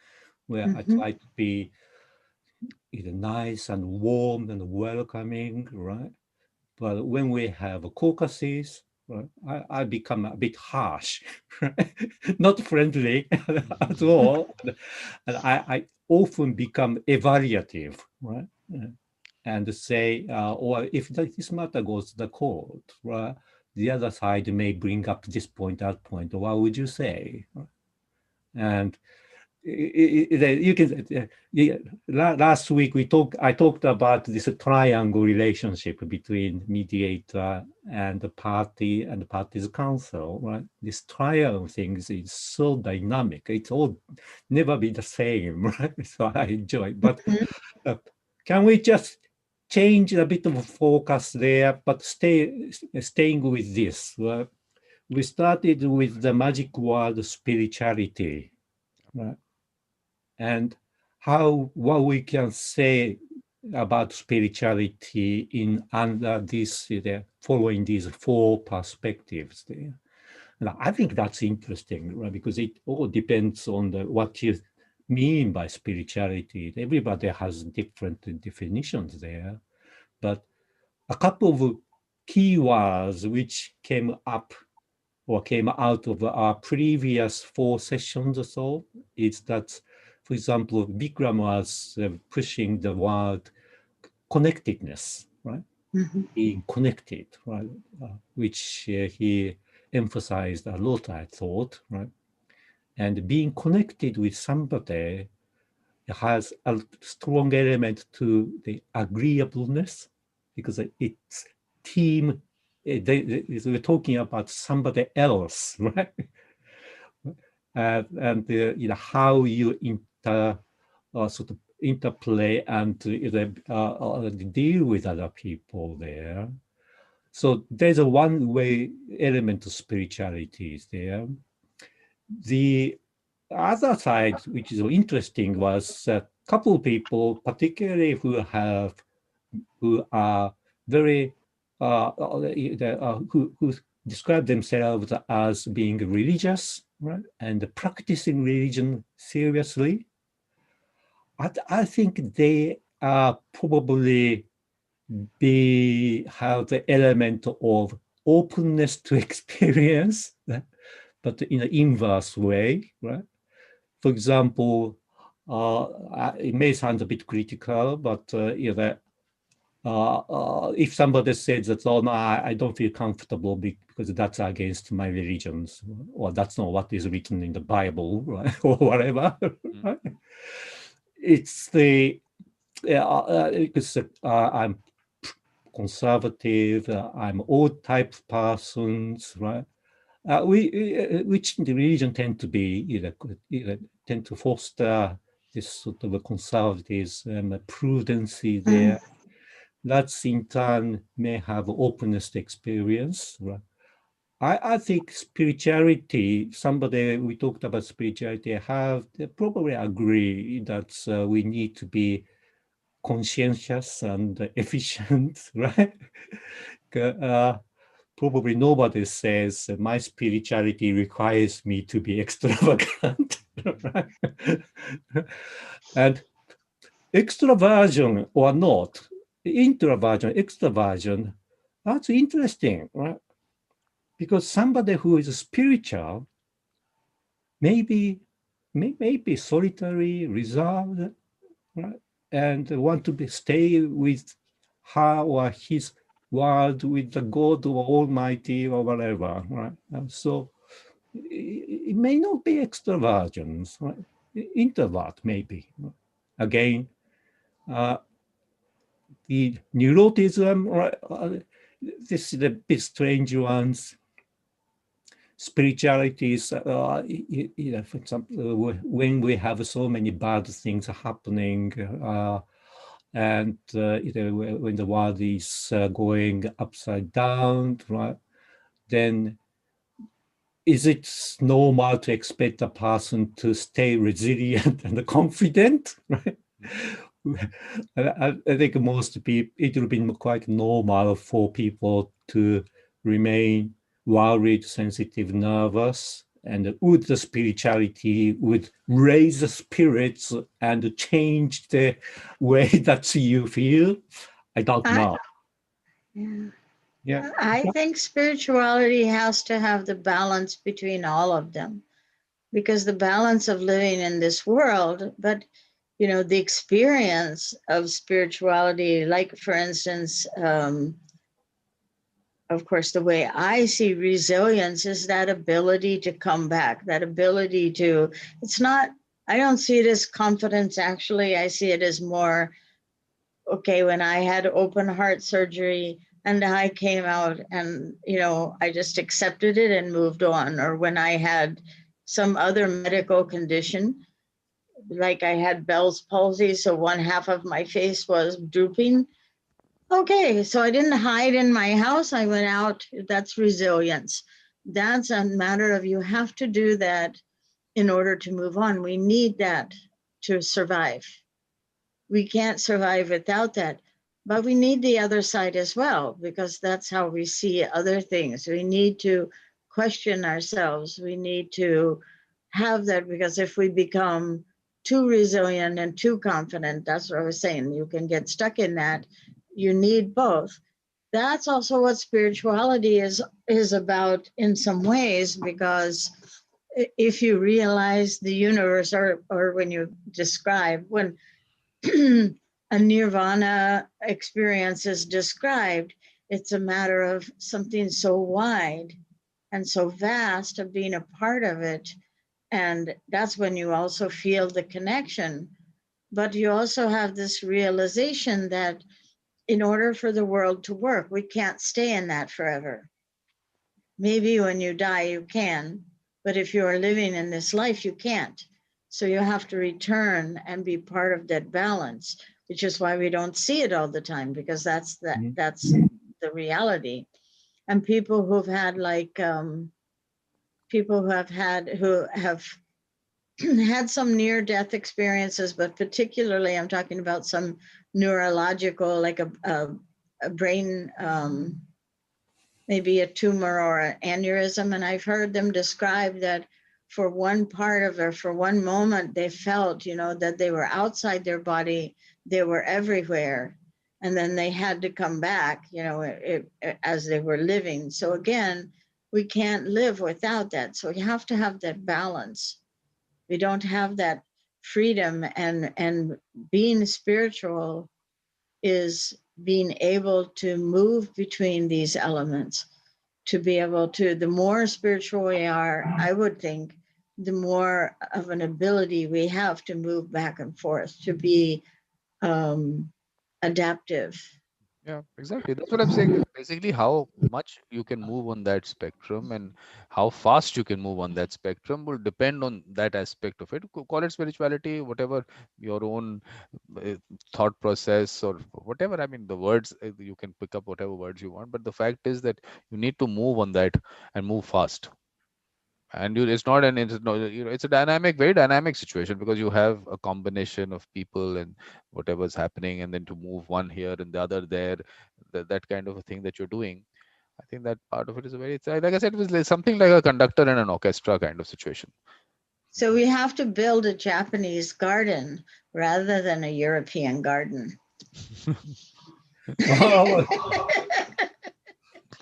I try to be either nice and warm and welcoming, right? But when we have caucuses, right, I become a bit harsh, right? Not friendly at all. And I often become evaluative, right? And say, or if this matter goes to the court, right, the other side may bring up this point, that point. What would you say? And you can last week I talked about this triangle relationship between mediator and the parties counsel, right? This triangle thing is so dynamic. It's all never be the same, right? So I enjoy it. But can we just change a bit of focus there, but staying with this? We started with the magic word spirituality, right? And what we can say about spirituality in under this following these four perspectives there. And I think that's interesting, right? Because it all depends on what you mean by spirituality. Everybody has different definitions there, but a couple of key words which came up or came out of our previous four sessions or so is that, for example, Bikram was pushing the word connectedness, right? Being connected, right? Which he emphasized a lot, I thought, right? And being connected with somebody has a strong element to the agreeableness because it's team. We're talking about somebody else, right? And how you sort of interplay and deal with other people there. So there's a one-way element of spirituality is there. The other side, which is interesting, was a couple of people, particularly who are very who describe themselves as being religious, right, and practicing religion seriously. I think they are probably have the element of openness to experience, but in an inverse way, right? For example, it may sound a bit critical, but if somebody says that, oh no, I don't feel comfortable because that's against my religions, or that's not what is written in the Bible, right? Or whatever, right? It's because I'm conservative, I'm old type persons, right? Which the religion tend to be tend to foster this sort of a conservatism, a prudency there. That's in turn may have openness to experience. Right? I think spirituality, somebody we talked about spirituality, they probably agree that we need to be conscientious and efficient, right? Probably nobody says my spirituality requires me to be extravagant, right? And extraversion or not, introversion, extraversion, that's interesting, right? Because somebody who is spiritual maybe solitary, reserved, right? And want to stay with her or his world with the God or Almighty or whatever, right? And so it may not be extroversions, right? Introvert maybe. Again, the neuroticism, right? This is a bit strange ones. Spiritualities, for example, when we have so many bad things happening, and when the world is going upside down, right? Then is it normal to expect a person to stay resilient and confident? Right? I think most people, it will be quite normal for people to remain worried, sensitive, nervous, and would the spirituality would raise the spirits and change the way that you feel? I don't know. Yeah. Yeah. I think spirituality has to have the balance between all of them, because the balance of living in this world, but the experience of spirituality, like for instance, of course, the way I see resilience is that ability to come back, that ability to, I don't see it as confidence, actually. I see it as more, okay, when I had open heart surgery and I came out and, I just accepted it and moved on. Or when I had some other medical condition, like I had Bell's palsy, so one half of my face was drooping. Okay, so I didn't hide in my house. I went out. That's resilience. That's a matter of, you have to do that in order to move on. We need that to survive. We can't survive without that. But we need the other side as well, because that's how we see other things. We need to question ourselves. We need to have that, because if we become too resilient and too confident, that's what I was saying, you can get stuck in that. You need both. That's also what spirituality is about in some ways, because if you realize the universe, or when you describe, when a nirvana experience is described, it's a matter of something so wide and so vast, of being a part of it. And that's when you also feel the connection. But you also have this realization that in order for the world to work, we can't stay in that forever. Maybe when you die, you can, but if you are living in this life, you can't. So you have to return and be part of that balance, which is why we don't see it all the time, because that's the reality. And people who've had people who have had some near-death experiences, but particularly I'm talking about some neurological, like a brain, maybe a tumor or an aneurysm. And I've heard them describe that for one part of it, for one moment, they felt, that they were outside their body, they were everywhere. And then they had to come back, as they were living. So again, we can't live without that. So we have to have that balance. We don't have that freedom, and being spiritual is being able to move between these elements, to be able to, the more spiritual we are, I would think, the more of an ability we have to move back and forth, to be adaptive. Yeah, exactly. That's what I'm saying. Basically, how much you can move on that spectrum and how fast you can move on that spectrum will depend on that aspect of it. Call it spirituality, whatever your own uh, thought process or whatever. I mean, the words, you can pick up whatever words you want, but the fact is that you need to move on that and move fast. And it's not it's a dynamic, very dynamic situation, because you have a combination of people and whatever's happening, and then to move one here and the other there, that kind of a thing that you're doing. I think that part of it is it's like I said, it was like something like a conductor in an orchestra kind of situation. So we have to build a Japanese garden rather than a European garden.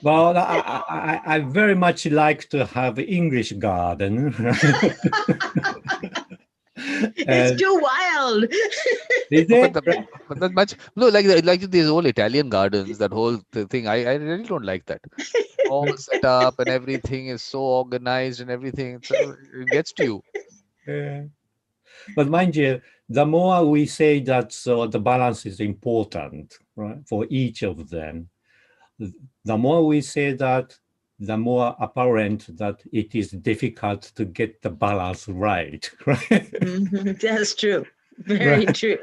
Well, I very much like to have English garden. It's too wild. Is But, it? but that much no, like these whole Italian gardens, that whole thing. I really don't like that. All set up and everything is so organized and everything. So it gets to you. Yeah. But mind you, the more we say that the balance is important, right, for each of them, the more we say that, the more apparent that it is difficult to get the balance right, right? That's true. Very Right. true.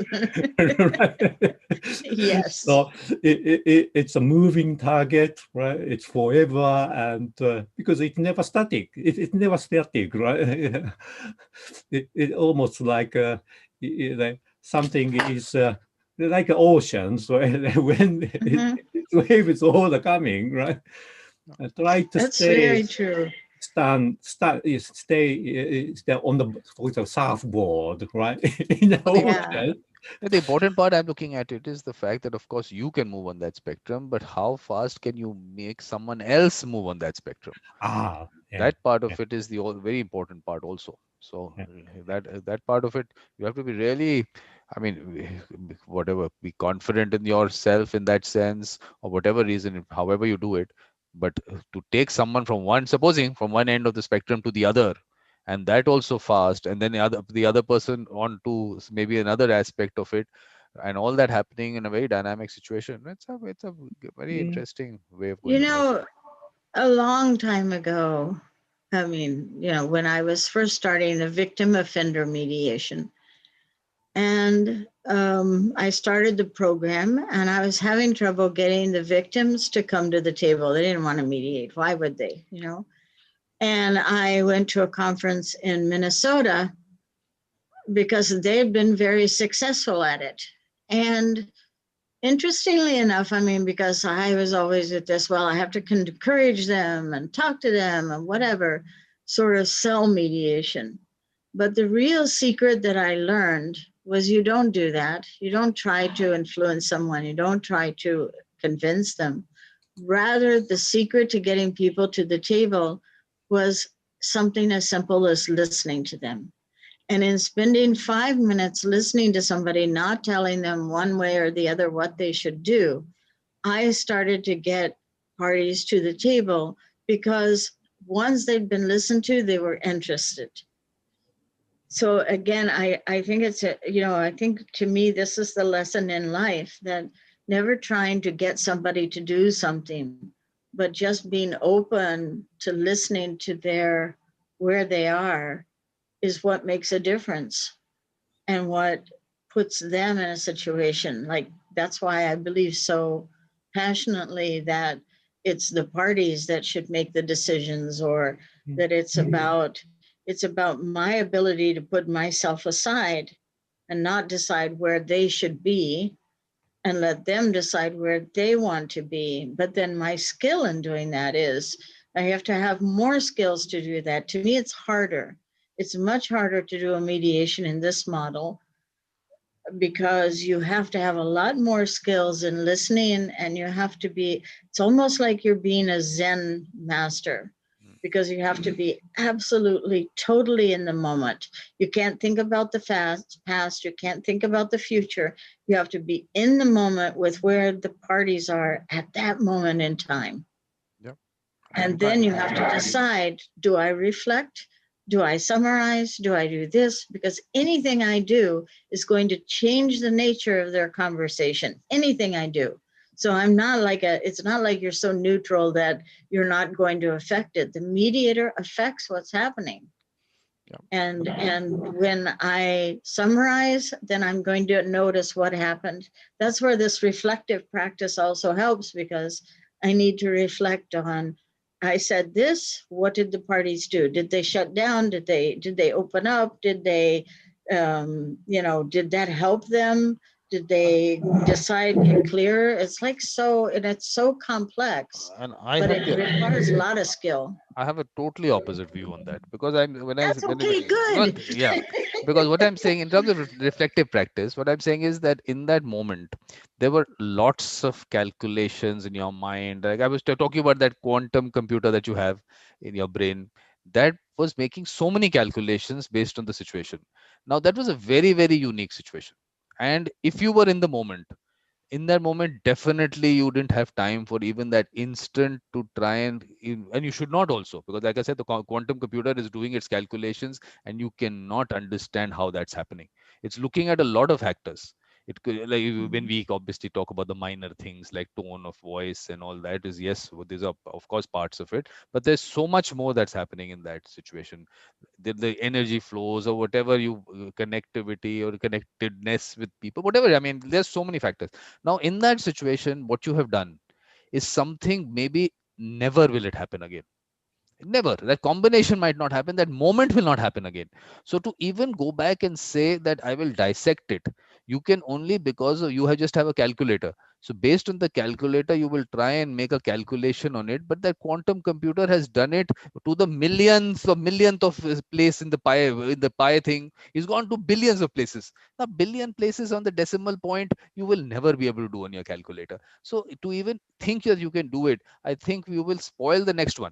Right. Yes. So it's a moving target, right? It's forever, and because it's never static. It's never static, right? It almost like like something is like oceans, right? When its wave is all coming, right? I try to That's stay very true. stay on the, for example, surfboard, right? In the Yeah. ocean. The important part I'm looking at it is the fact that, of course, you can move on that spectrum, but how fast can you make someone else move on that spectrum? Ah, yeah, That part yeah, of it is the very important part also. So yeah. that part of it, you have to be really, I mean, whatever, be confident in yourself in that sense, or whatever reason, however you do it. But to take someone from one, supposing from one end of the spectrum to the other, and that also fast, and then the other person on to maybe another aspect of it, and all that happening in a very dynamic situation. It's a very Mm, interesting way of You going about it. know, a long time ago, I mean, when I was first starting the victim offender mediation, and I started the program, and I was having trouble getting the victims to come to the table. They didn't want to mediate. Why would they? And I went to a conference in Minnesota because they had been very successful at it. And interestingly enough, I mean, because I was always at this, well, I have to encourage them and talk to them and whatever, sort of sell mediation. But the real secret that I learned was you don't do that. You don't try to influence someone, you don't try to convince them. Rather, the secret to getting people to the table was something as simple as listening to them. And in spending 5 minutes listening to somebody, not telling them one way or the other what they should do, I started to get parties to the table because once they'd been listened to, they were interested. So again, I think I think to me, this is the lesson in life, that never trying to get somebody to do something, but just being open to listening to where they are is what makes a difference, and what puts them in a situation. Like, that's why I believe so passionately that it's the parties that should make the decisions, or that it's about my ability to put myself aside and not decide where they should be, and let them decide where they want to be. But then my skill in doing that is I have to have more skills to do that. To me, it's harder. It's much harder to do a mediation in this model because you have to have a lot more skills in listening, and you have to be, it's almost like you're being a Zen master, because you have to be absolutely totally in the moment. You can't think about the past, you can't think about the future. You have to be in the moment with where the parties are at that moment in time. Yep. And then you have to decide, do I reflect? Do I summarize? Do I do this? Because anything I do is going to change the nature of their conversation. Anything I do. So I'm not like it's not like you're so neutral that you're not going to affect it. The mediator affects what's happening. Yep. And when I summarize, then I'm going to notice what happened. That's where this reflective practice also helps, because I need to reflect on, I said this, what did the parties do? Did they shut down? Did they open up? Did they did that help them? Did they decide clear? It's like so, and it's so complex, And I but have it requires a lot of skill. I have a totally opposite view on that, because I'm when I That's when okay, it, because, good. yeah, because what I'm saying in terms of reflective practice, what I'm saying is that in that moment there were lots of calculations in your mind. Like I was talking about that quantum computer that you have in your brain. That was making so many calculations based on the situation. Now that was a very, very unique situation. And if you were in that moment, definitely you didn't have time for even that instant to try and you should not also, because like I said, the quantum computer is doing its calculations and you cannot understand how that's happening. It's looking at a lot of factors. It could, like, when we obviously talk about the minor things like tone of voice and all that, is yes, these are of course parts of it, but there's so much more that's happening in that situation. The energy flows or whatever, you connectivity or connectedness with people, whatever, I mean, there's so many factors. Now in that situation, what you have done is something, maybe never will it happen again. Never. That combination might not happen, that moment will not happen again. So to even go back and say that I will dissect it, you can only because you have just have a calculator. So based on the calculator, you will try and make a calculation on it, but that quantum computer has done it to the millionth of place in the pi thing. He's gone to billions of places. Now billion places on the decimal point, you will never be able to do on your calculator. So to even think that you can do it, I think you will spoil the next one,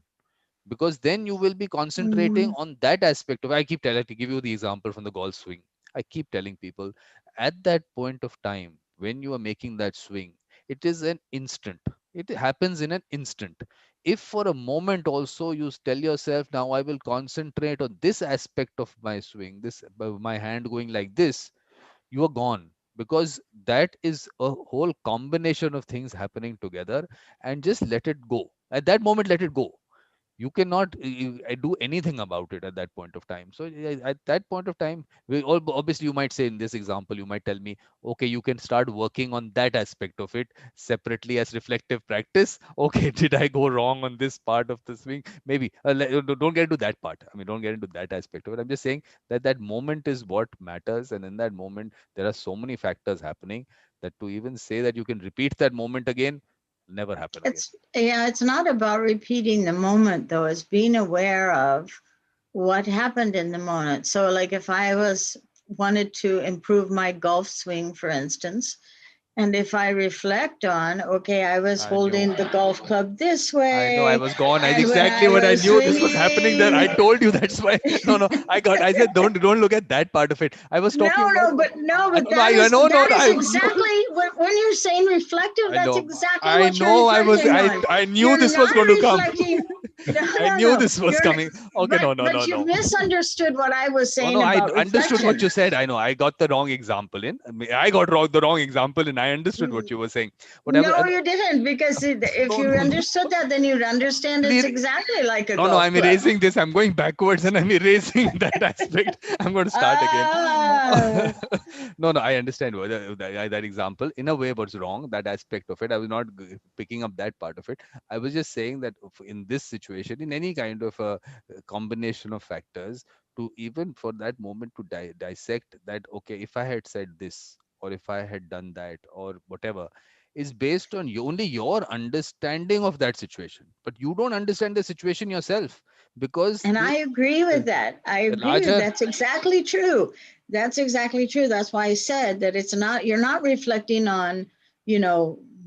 because then you will be concentrating Mm. on that aspect of, I keep telling, to give you the example from the golf swing, I keep telling people, at that point of time when you are making that swing, it is an instant, it happens in an instant. If for a moment also you tell yourself, now I will concentrate on this aspect of my swing, this my hand going like this, you are gone, because that is a whole combination of things happening together. And just let it go at that moment, let it go. You cannot do anything about it at that point of time. So at that point of time, obviously you might say, in this example, you might tell me, okay, you can start working on that aspect of it separately as reflective practice. Okay, did I go wrong on this part of the swing? Maybe don't get into that part, I mean, don't get into that aspect of it. I'm just saying that that moment is what matters, and in that moment there are so many factors happening that to even say that you can repeat that moment again, never happen again. It's not about repeating the moment though. It's being aware of what happened in the moment. So like if I was wanted to improve my golf swing, for instance, and if I reflect on, okay, I was I knew. holding the golf club this I know I way, was gone. I and when exactly I what I was knew. This was happening there. I swinging. told you that's why. No, no. I said don't look at that part of it. I was No, talking about. no, but No, no. I know. No, that no. is I know. exactly when you're saying reflective. I That's know. exactly I what you're know. I was. reflecting on. I knew You're this was not going to come. reflecting. No, I no, knew no. this was You're, coming. Okay. No, no, no, but you've no. misunderstood what I was No, saying no, I about understood what reflection. you said. I know I got the wrong example in. I mean, I got the wrong example, and I understood what you were saying. Whatever. No, you didn't, because if No, you no, no. understood that, then you'd understand it's exactly like a No, no, golf I'm club. erasing this. I'm going backwards and I'm erasing that aspect. I'm going to start again. Ah, No, no, I understand that example. In a way, was wrong. That aspect of it. I was not picking up that part of it. I was just saying that in this situation, in any kind of a combination of factors, to even for that moment to dissect that, okay, if I had said this, or if I had done that, or whatever, is based on only your understanding of that situation, but you don't understand the situation yourself, because and I agree with that. I the agree with larger. that's exactly true. That's exactly true. That's why I said that it's not, you're not reflecting on,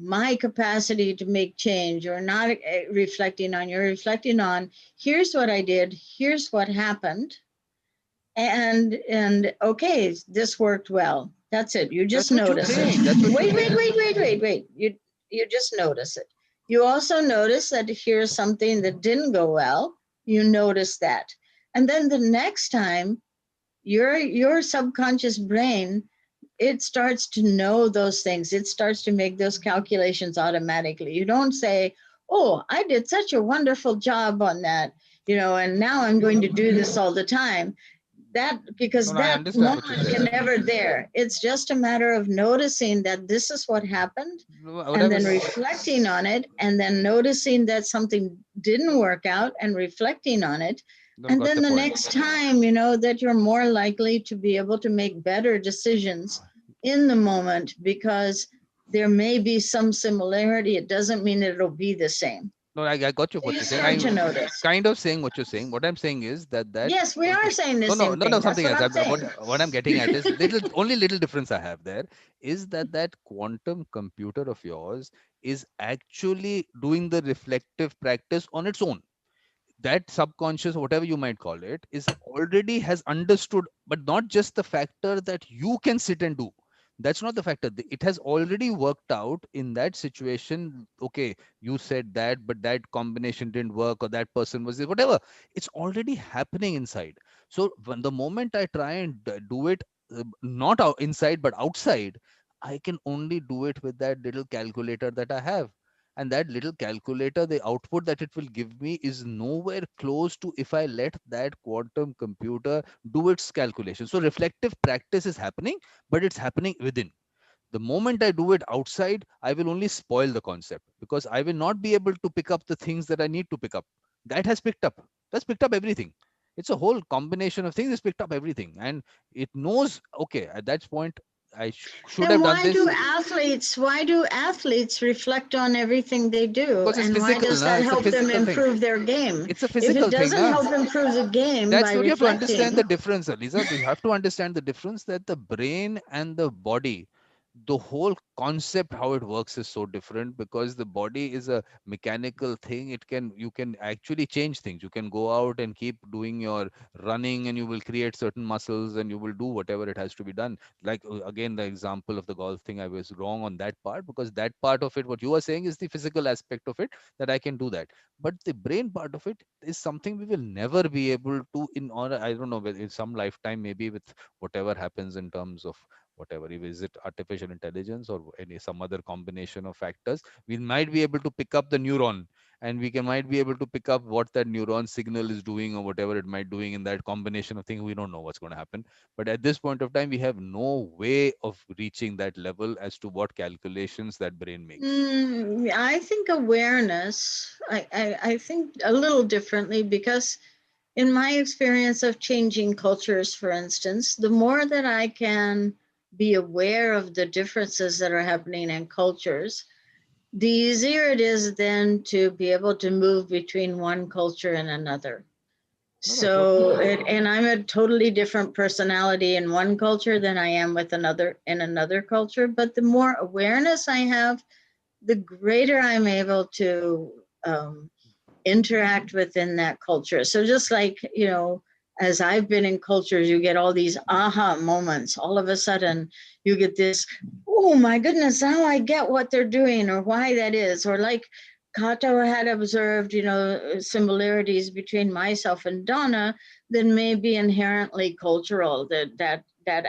my capacity to make change, or not reflecting on, you're reflecting on, here's what I did, here's what happened, and okay, this worked well. That's it. You just That's what you notice it. think. That's what you Wait, think. wait. You just notice it. You also notice that here's something that didn't go well. You notice that. And then the next time, your subconscious brain, it starts to know those things. It starts to make those calculations automatically. You don't say, "Oh, I did such a wonderful job on that, and now I'm going to do this all the time." That, No, because no, I that understand what you're moment can saying. never there. It's just a matter of noticing that this is what happened, No, what I and then was. reflecting on it, and then noticing that something didn't work out and reflecting on it. No, And got then the the point. next time, that you're more likely to be able to make better decisions in the moment, because there may be some similarity. It doesn't mean it'll be the same. No, I got you So what you you're saying. start to I'm notice. kind of saying what you're saying. What I'm saying is that Yes, we are saying the no, no, same no, no, thing. That's something what else. I'm saying. What I'm getting at is only little difference I have there is that quantum computer of yours is actually doing the reflective practice on its own. that subconscious, whatever you might call it, is already has understood, but not just the factor that you can sit and do. That's not the factor. It has already worked out in that situation. Okay, you said that, but that combination didn't work, or that person was whatever. It's already happening inside. So when the moment I try and do it, not inside but outside, I can only do it with that little calculator that I have. And that little calculator, the output that it will give me is nowhere close to if I let that quantum computer do its calculation. So reflective practice is happening, but it's happening within. The moment I do it outside, I will only spoil the concept, because I will not be able to pick up the things that I need to pick up. That has picked up. That's picked up everything. It's a whole combination of things. It's picked up everything, and it knows. Okay, at that point, I should And have done this why do athletes reflect on everything they do? because it's And why physical. does Nah? that It's a help them physical thing. improve their game? It's a If it physical thing, doesn't na? help improve the game by That's where you have to understand the reflecting, difference, Lisa. You have to understand the difference, that the brain and the body, the whole concept how it works is so different, because the body is a mechanical thing. You can actually change things. You can go out and keep doing your running, and you will create certain muscles, and you will do whatever it has to be done. Like again, the example of the golf thing, I was wrong on that part, because that part of it, what you are saying, is the physical aspect of it, that I can do that. But the brain part of it is something we will never be able to, in, or I don't know, in some lifetime, maybe with whatever happens in terms of whatever, is it artificial intelligence or any some other combination of factors, we might be able to pick up the neuron, and might be able to pick up what that neuron signal is doing, or whatever it might doing in that combination of things. We don't know what's going to happen, but at this point of time, we have no way of reaching that level as to what calculations that brain makes. I think awareness, I think a little differently, because in my experience of changing cultures, for instance, the more that I can be aware of the differences that are happening in cultures, the easier it is then to be able to move between one culture and another. No, no, totally So, agree. and I'm a totally different personality in one culture than I am with another in another culture. But the more awareness I have, the greater I'm able to interact within that culture. So just like, as I've been in cultures, you get all these aha moments. All of a sudden, you get this, oh my goodness, now I get what they're doing or why that is. Or like Kato had observed, similarities between myself and Donna that may be inherently cultural. That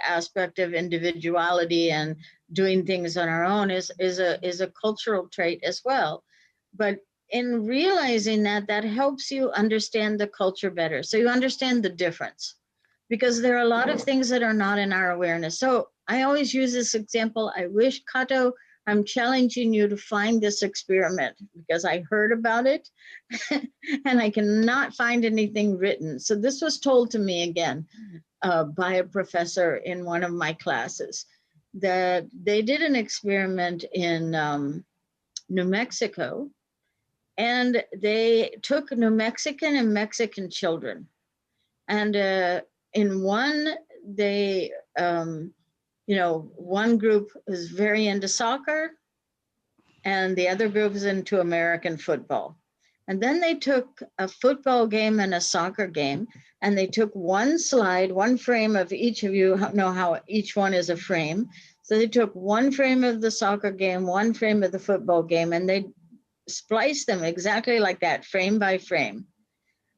aspect of individuality and doing things on our own is a cultural trait as well. But in realizing that, that helps you understand the culture better. So you understand the difference, because there are a lot of things that are not in our awareness. So I always use this example. I wish, Kato, I'm challenging you to find this experiment, because I heard about it and I cannot find anything written. So this was told to me again by a professor in one of my classes, that they did an experiment in New Mexico, and they took New Mexican and Mexican children. And in one, they, one group is very into soccer, and the other group is into American football. And then they took a football game and a soccer game, and they took one slide, one frame of each of you know how each one is a frame. So they took one frame of the soccer game, one frame of the football game, and they spliced them exactly like that, frame by frame.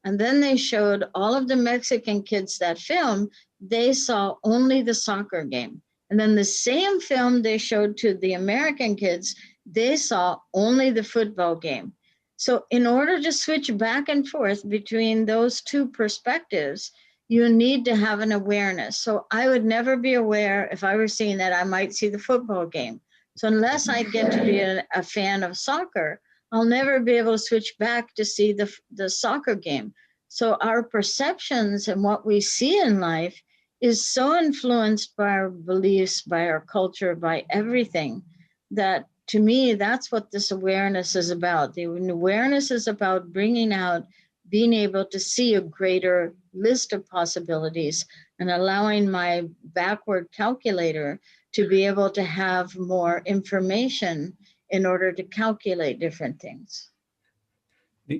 And then they showed all of the Mexican kids that film, they saw only the soccer game. And then the same film they showed to the American kids, they saw only the football game. So in order to switch back and forth between those two perspectives, you need to have an awareness. So I would never be aware, if I were seeing that, I might see the football game. So unless I get to be a fan of soccer, I'll never be able to switch back to see the soccer game. So our perceptions and what we see in life is so influenced by our beliefs, by our culture, by everything, that to me, that's what this awareness is about. The awareness is about bringing out, being able to see a greater list of possibilities and allowing my backward calculator to be able to have more information in order to calculate different things.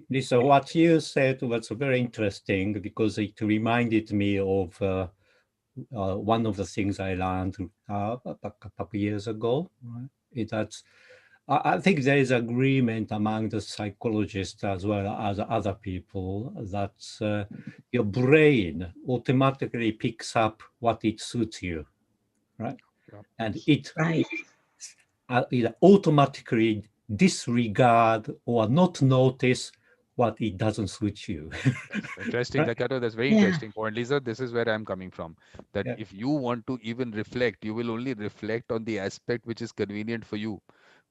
Lisa, what you said was very interesting because it reminded me of one of the things I learned a couple of years ago. Right? Is that I think there is agreement among the psychologists as well as other people that your brain automatically picks up what it suits you, right? Yeah. And it Right. it automatically disregard or not notice what it doesn't suit you. Interesting. Right? That's very Yeah. interesting point, Lisa. This is where I'm coming from. That Yeah. if you want to even reflect, you will only reflect on the aspect which is convenient for you.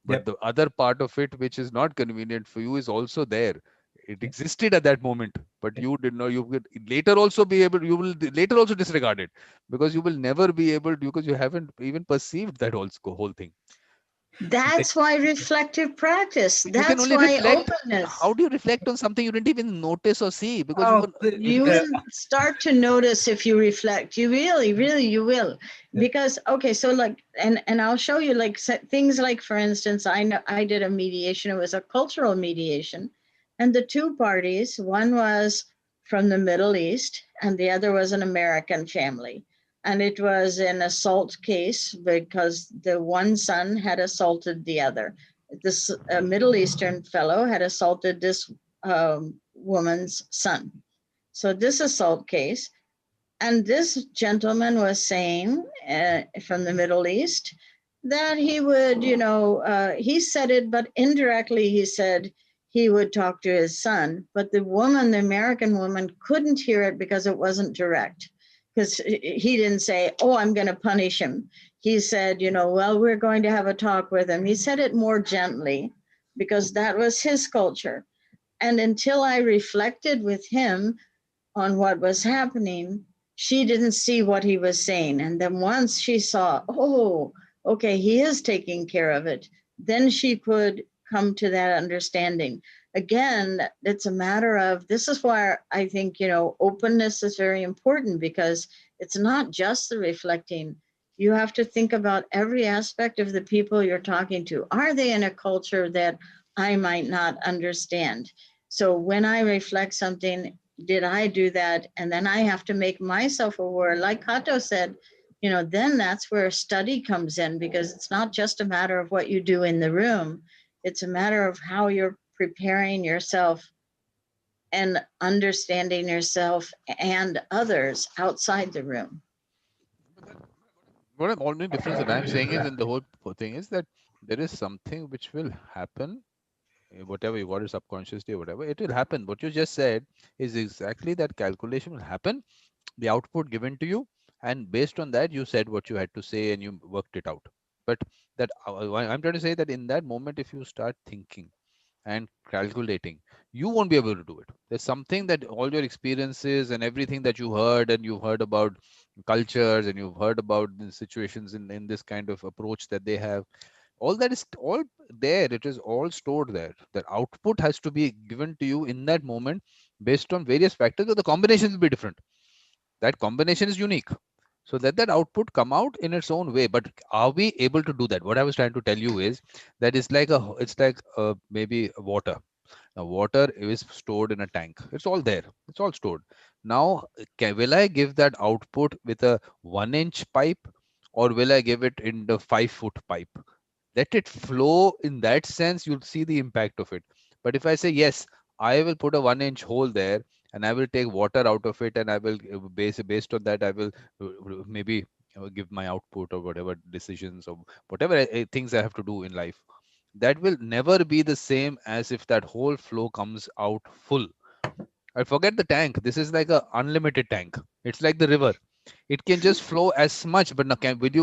But Yep. the other part of it, which is not convenient for you, is also there. It Yep. existed at that moment, but Yep. you did not. You could later also be able. You will later also disregard it because you will never be able to, because you haven't even perceived that whole thing. That's why reflective practice. But you can That's only why reflect. openness. How do you reflect on something you didn't even notice or see? Because you Oh, were You will start to notice if you reflect. You really, you will. Yeah. Because, okay, so like, and I'll show you like things like, for instance, I know I did a mediation. It was a cultural mediation. And the two parties, one was from the Middle East and the other was an American family. And it was an assault case because the one son had assaulted the other. This Middle Eastern fellow had assaulted this woman's son. So this assault case, and this gentleman was saying from the Middle East that he would, he said it, but indirectly he said he would talk to his son. But the woman, the American woman, couldn't hear it because it wasn't direct. Because he didn't say, oh, I'm going to punish him. He said, well, we're going to have a talk with him. He said it more gently because that was his culture. And until I reflected with him on what was happening, she didn't see what he was saying. And then once she saw, oh, okay, he is taking care of it, then she could come to that understanding. Again, it's a matter of, this is why I think, openness is very important, because it's not just the reflecting. You have to think about every aspect of the people you're talking to. Are they in a culture that I might not understand? So when I reflect something, did I do that? And then I have to make myself aware, like Kato said, then that's where study comes in, because it's not just a matter of what you do in the room. It's a matter of how you're preparing yourself and understanding yourself and others outside the room. What the only difference that I'm saying is, in the whole thing is that there is something which will happen, whatever you got it subconsciously or whatever, it will happen. What you just said is exactly that. Calculation will happen, the output given to you, and based on that you said what you had to say and you worked it out. But that I'm trying to say that in that moment, if you start thinking and calculating, you won't be able to do it. There's something that all your experiences and everything that you heard, and you've heard about cultures, and you've heard about the situations in this kind of approach that they have, all that is all there. It is all stored there. The output has to be given to you in that moment based on various factors, but the combination will be different. That combination is unique, so that output come out in its own way. But are we able to do that? What I was trying to tell you is that it's like maybe water. Now water is stored in a tank. It's all there, it's all stored. Now will I give that output with a 1-inch pipe, or will I give it in the 5-foot pipe? Let it flow. In that sense, you'll see the impact of it. But if I say yes, I will put a 1-inch hole there, and I will take water out of it, and I will based on that, I will maybe give my output or whatever decisions or whatever things I have to do in life. That will never be the same as if that whole flow comes out full. I forget the tank. This is like a unlimited tank. It's like the river. It can just flow as much. But now,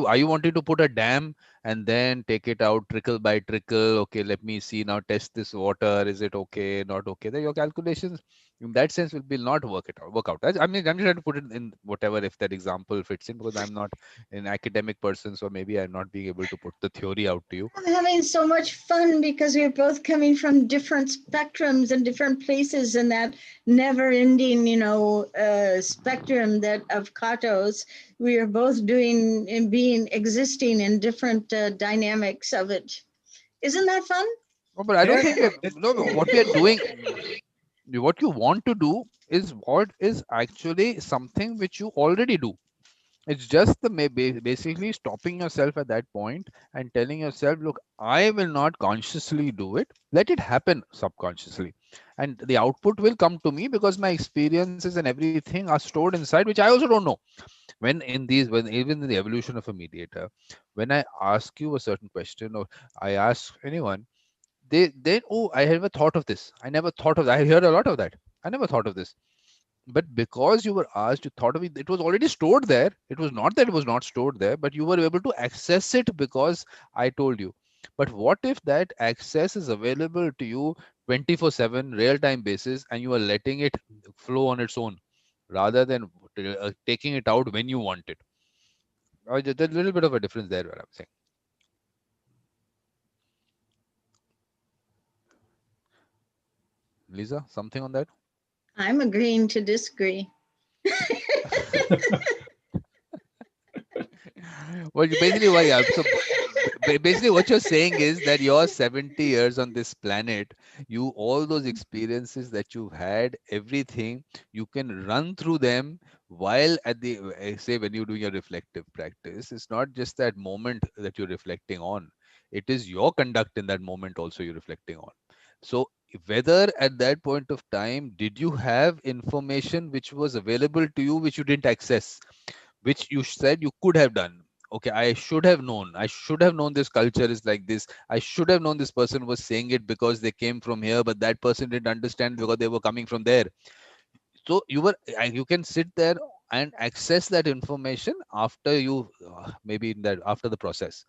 are you wanting to put a dam and then take it out trickle by trickle? Okay, let me see now. Test this water. Is it okay? Not okay? Then your calculations, in that sense, will be not work out. I mean, I'm just trying to put it in whatever, if that example fits in, because I'm not an academic person, so maybe I'm not being able to put the theory out to you. I'm having so much fun because we're both coming from different spectrums and different places in that never-ending, spectrum that of Kato's. We are both doing and existing in different dynamics of it. Isn't that fun? No, but I don't think what we are doing, what you want to do is what is actually something which you already do. It's just the basically stopping yourself at that point and telling yourself, look, I will not consciously do it. Let it happen subconsciously. And the output will come to me because my experiences and everything are stored inside, which I also don't know. When even in the evolution of a mediator, when I ask you a certain question or I ask anyone, they oh, I never thought of this. I never thought of that. I heard a lot of that. I never thought of this. But because you were asked, you thought of it, it was already stored there. It was not that it was not stored there, but you were able to access it because I told you. But what if that access is available to you 24/7 real time basis and you are letting it flow on its own rather than taking it out when you want it? There's a little bit of a difference there, what I'm saying. Lisa, something on that? I'm agreeing to disagree. Well, basically what you're saying is that you're 70 years on this planet, you all those experiences that you've had, everything, you can run through them while at the say when you're doing a reflective practice. It's not just that moment that you're reflecting on, it is your conduct in that moment also you're reflecting on. So whether at that point of time did you have information which was available to you which you didn't access, which you said you could have done. Okay, I should have known. I should have known this culture is like this. I should have known this person was saying it because they came from here, but that person didn't understand because they were coming from there. So you can sit there and access that information after you maybe in that after the process.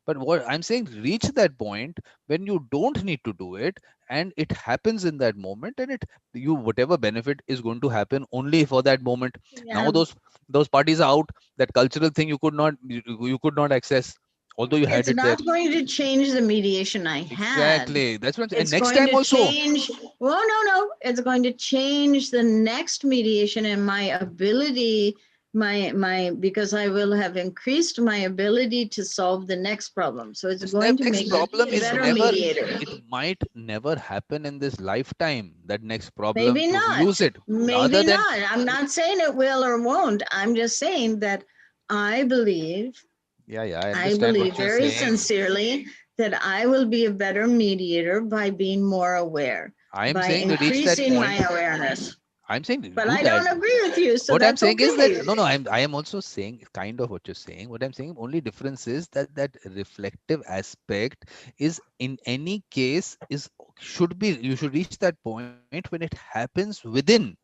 But what I'm saying, reach that point when you don't need to do it and it happens in that moment, and it you whatever benefit is going to happen only for that moment. Now Yeah, those parties are out. That cultural thing you could not access, although you had it's it there. not going to change the mediation I had. Exactly, that's what I'm saying. And It's next going time to also. change. Well, no. It's going to change the next mediation and my ability, because I will have increased my ability to solve the next problem. So it's This going to next make me problem a is better never, mediator. it might never happen in this lifetime, that next problem Maybe to use not. it. Other Maybe than, not. I'm not saying it will or won't. I'm just saying that I believe, yeah, I I understand believe what you're very saying. sincerely that I will be a better mediator by being more aware, I am by saying to reach that increasing my point. awareness. I'm saying to But do I that. don't agree with you, so What I'm that's saying is that okay. no, I am also saying kind of what you're saying. What I'm saying, only difference is that that reflective aspect is in any case is should be you should reach that point when it happens within.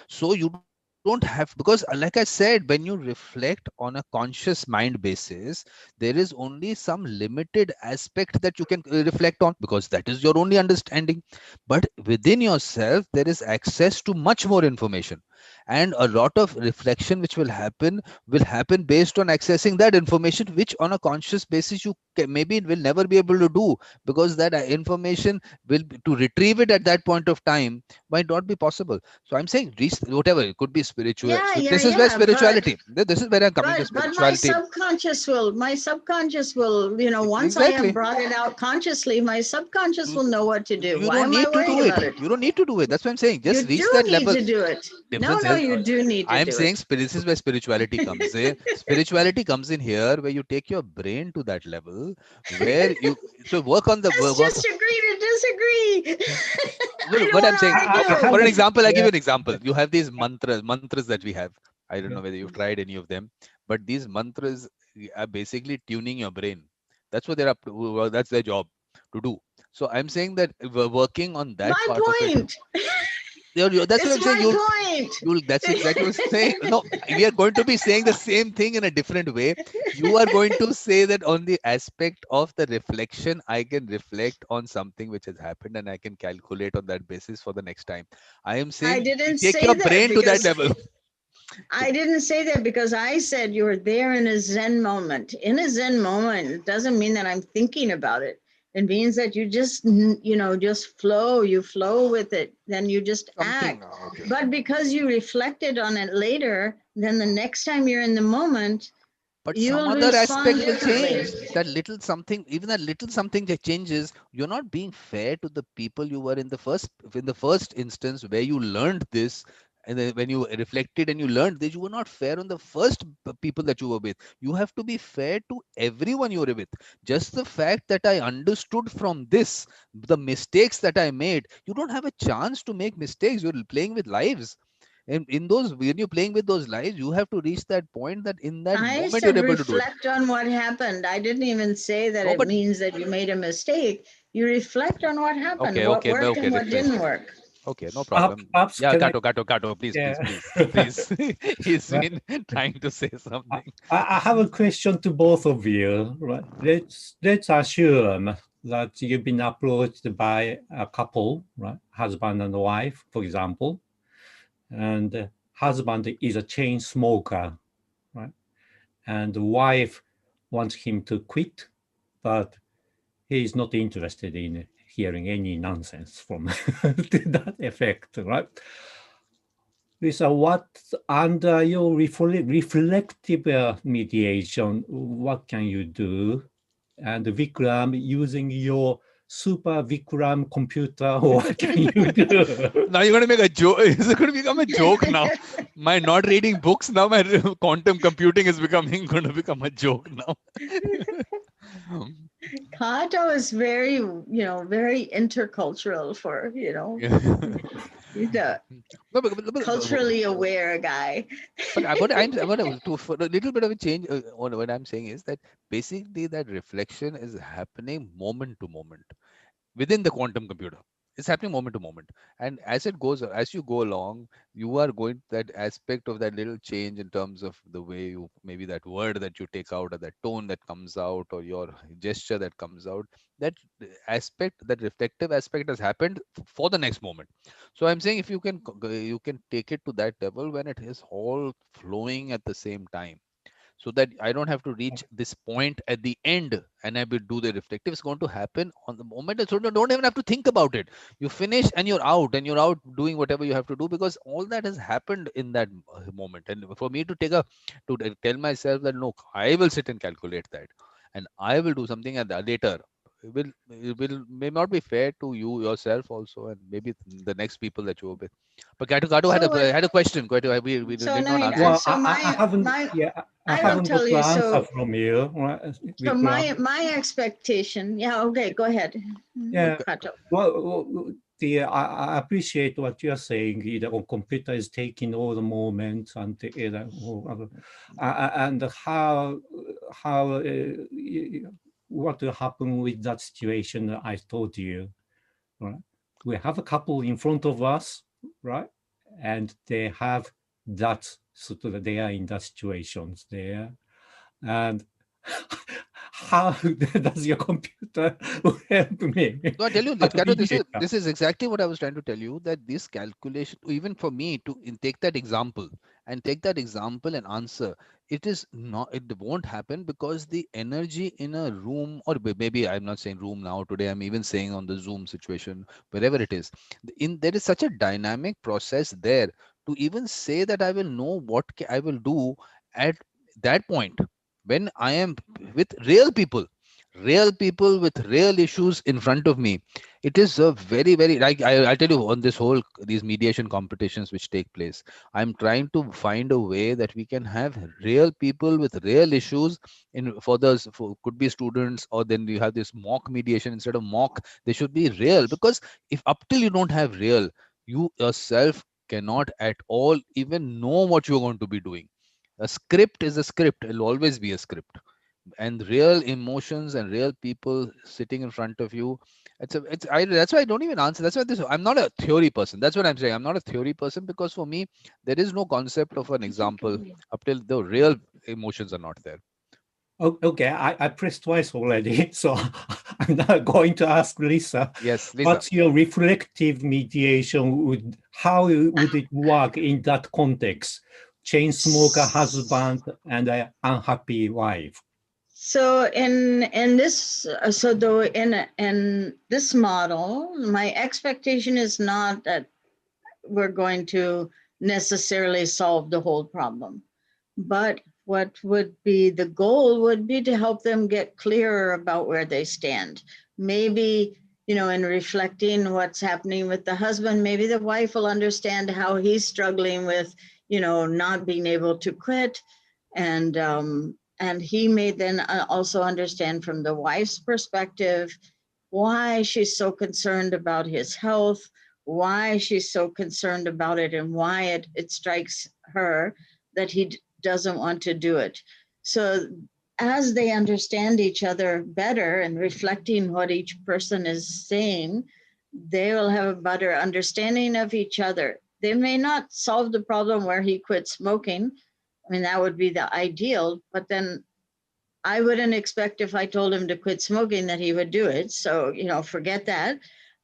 So you don't have, because like I said, when you reflect on a conscious mind basis, there is only some limited aspect that you can reflect on because that is your only understanding. But within yourself, there is access to much more information, and a lot of reflection which will happen based on accessing that information, which on a conscious basis you maybe will never be able to do, because that information to retrieve it at that point of time might not be possible. So I'm saying reach whatever it could be spiritual. This is where Yeah. spirituality. This is where I'm coming to But my spirituality. subconscious will, once I have Exactly. brought it out consciously, my subconscious You, will know what to do. you Why don't am I need to worried do it. about it? You don't need to do it. That's what I'm saying. Just You reach do that need level. to do it. No, Difference no, is, you do need to I am do saying it. this is where spirituality comes in. Spirituality comes in here where you take your brain to that level where you so work on the Let's work. just agree to disagree. I Well, don't what I'm want saying, to I okay, argue. have for an a, example, I give yeah, you an example. You have these mantras that we have. I don't yeah. know whether you've tried any of them, but these mantras are basically tuning your brain. That's what they're up to. Well, that's their job to do. So I'm saying that we're working on that My part of it. point. That's what It's I'm saying. my point. That's exactly what I'm saying. No, we are going to be saying the same thing in a different way. You are going to say that on the aspect of the reflection, I can reflect on something which has happened and I can calculate on that basis for the next time. I am I saying didn't take say your that brain to that because level. I didn't say that because I said you're there in a Zen moment. In a Zen moment, it doesn't mean that I'm thinking about it. It means that you just, just flow. You flow with it. Then you just Something. act. Okay. But because you reflected on it later, then the next time you're in the moment, but You some will other respond aspect will change. differently. That little something, even that little something that changes, you're not being fair to the people you were in the first instance where you learned this. And then when you reflected and you learned this, you were not fair on the first people that you were with. You have to be fair to everyone you were with. Just the fact that I understood from this the mistakes that I made, you don't have a chance to make mistakes. You're playing with lives. And in those, when you're playing with those lives, you have to reach that point that in that I moment you're said able to do it. reflect on what happened. I didn't even say that No, it but means that you made a mistake. You reflect on what happened, okay, what okay, worked okay, and what refresh. didn't work. Okay, no problem. Perhaps Yeah, can I? Kato, please, please, Yeah. please, please. He's Well, been trying to say I, something. I have a question to both of you. Right? Let's assume that you've been approached by a couple, right? Husband and wife, for example, and husband is a chain smoker, right? And the wife wants him to quit, but he is not interested in hearing any nonsense from to that effect, right? Lisa, what under your reflective mediation, what can you do? And Vikram, using your super Vikram computer, what can you do? Now you're going to make a joke. Is it going to become a joke now? My not reading books now, my quantum computing is becoming going to become a joke now. Kato is very, very intercultural for, he's a No, culturally aware guy. but I want to for a little bit of a change. What I'm saying is that basically that reflection is happening moment to moment within the quantum computer. It's happening moment to moment, and as you go along, you are going that aspect of that little change in terms of the way you, maybe that word that you take out, or that tone that comes out, or your gesture that comes out. That aspect, that reflective aspect, has happened for the next moment. So I'm saying, if you can take it to that level when it is all flowing at the same time, so that I don't have to reach this point at the end and I will do the reflective. It's going to happen on the moment. So don't even have to think about it. You finish and you're out doing whatever you have to do, because all that has happened in that moment. And for me to tell myself that no, I will sit and calculate that, and I will do something at the later. It may not be fair to you yourself also, and maybe the next people that you are with. But Kato So had a question. We so did not Naveen, answer. Well, so I I will haven't got tell the you. answer So from you, right, so Vikram. my expectation. Yeah. Okay. Go ahead, Yeah, Kato. I appreciate what you're saying. The computer is taking all the moments and and how what will happen with that situation I told you. Right? We have a couple in front of us, right? And they have that sort of, they are in that situations there, and how does your computer help me? No, I tell you, At Kato, mediator. this is exactly what I was trying to tell you. That this calculation, even for me to take that example and answer, it is not. It won't happen, because the energy in a room, or maybe I'm not saying room now today. I'm even saying on the Zoom situation, wherever it is. There is such a dynamic process there to even say that I will know what I will do at that point when I am with real people with real issues in front of me. It is a very, very, like I tell you, on this whole, these mediation competitions which take place, I'm trying to find a way that we can have real people with real issues in, for those, for could be students, or then you have this mock mediation. Instead of mock, they should be real, because if up till you don't have real, you yourself cannot at all even know what you're going to be doing. A script is a script, it'll always be a script. And real emotions and real people sitting in front of you, that's why I don't even answer. That's why I'm not a theory person. That's what I'm saying. I'm not a theory person, because for me there is no concept of an example up till the real emotions are not there. Okay, I pressed twice already, so I'm now going to ask Lisa, Yes, Lisa. what's your reflective mediation? How would it work in that context? Chain smoker husband and an unhappy wife. So in this in this model, my expectation is not that we're going to necessarily solve the whole problem, but what would be the goal would be to help them get clearer about where they stand. Maybe, in reflecting what's happening with the husband, maybe the wife will understand how he's struggling with, not being able to quit. And he may then also understand from the wife's perspective why she's so concerned about his health, why she's so concerned about it, and why it strikes her that he doesn't want to do it. So as they understand each other better and reflecting what each person is saying, they will have a better understanding of each other. They may not solve the problem where he quit smoking. I mean, that would be the ideal, but then I wouldn't expect if I told him to quit smoking that he would do it. So, forget that.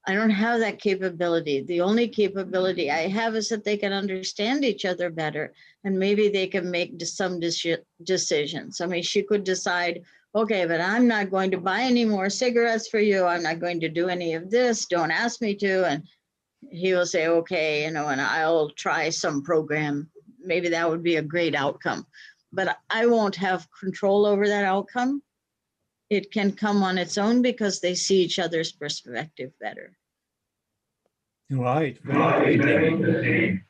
I don't have that capability. The only capability I have is that they can understand each other better and maybe they can make some decisions. I mean, she could decide, okay, but I'm not going to buy any more cigarettes for you. I'm not going to do any of this. Don't ask me to. And he will say, okay, and I'll try some program. Maybe that would be a great outcome. But I won't have control over that outcome. It can come on its own because they see each other's perspective better. Right. Very good.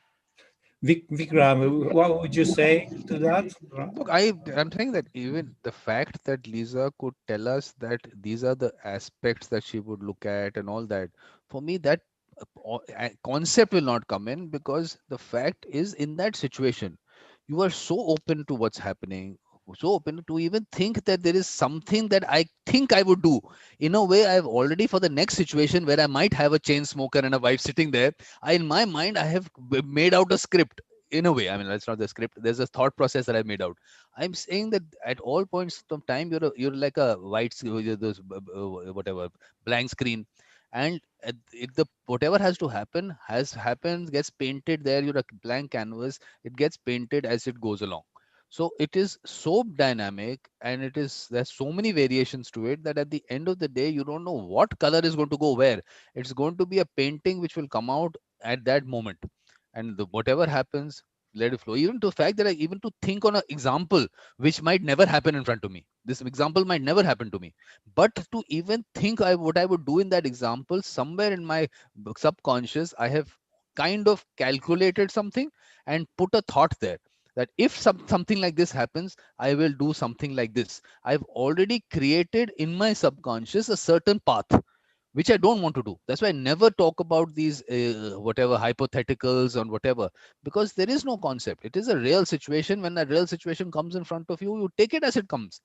Vikram, what would you say to that? Look, I'm saying that even the fact that Lisa could tell us that these are the aspects that she would look at and all that, for me, that concept will not come in, because the fact is, in that situation, you are so open to what's happening, so open to even think that there is something that I think I would do. In a way, I've already, for the next situation where I might have a chain smoker and a wife sitting there, in my mind, I have made out a script. In a way, I mean, that's not the script, there's a thought process that I made out. I'm saying that at all points of time, you're like a those whatever blank screen, and the whatever has to happen has happens, gets painted there. You're a blank canvas, it gets painted as it goes along. So it is so dynamic, and there's so many variations to it, that at the end of the day, you don't know what color is going to go where. It's going to be a painting which will come out at that moment, and whatever happens, let it flow. Even to the fact that I even to think on an example which might never happen in front of me, this example might never happen to me, but to even think what I would do in that example, somewhere in my subconscious, I have kind of calculated something and put a thought there, that if something like this happens, I will do something like this. I've already created in my subconscious a certain path which I don't want to do. That's why I never talk about these whatever hypotheticals and whatever, because there is no concept. It is a real situation. When a real situation comes in front of you, you take it as it comes.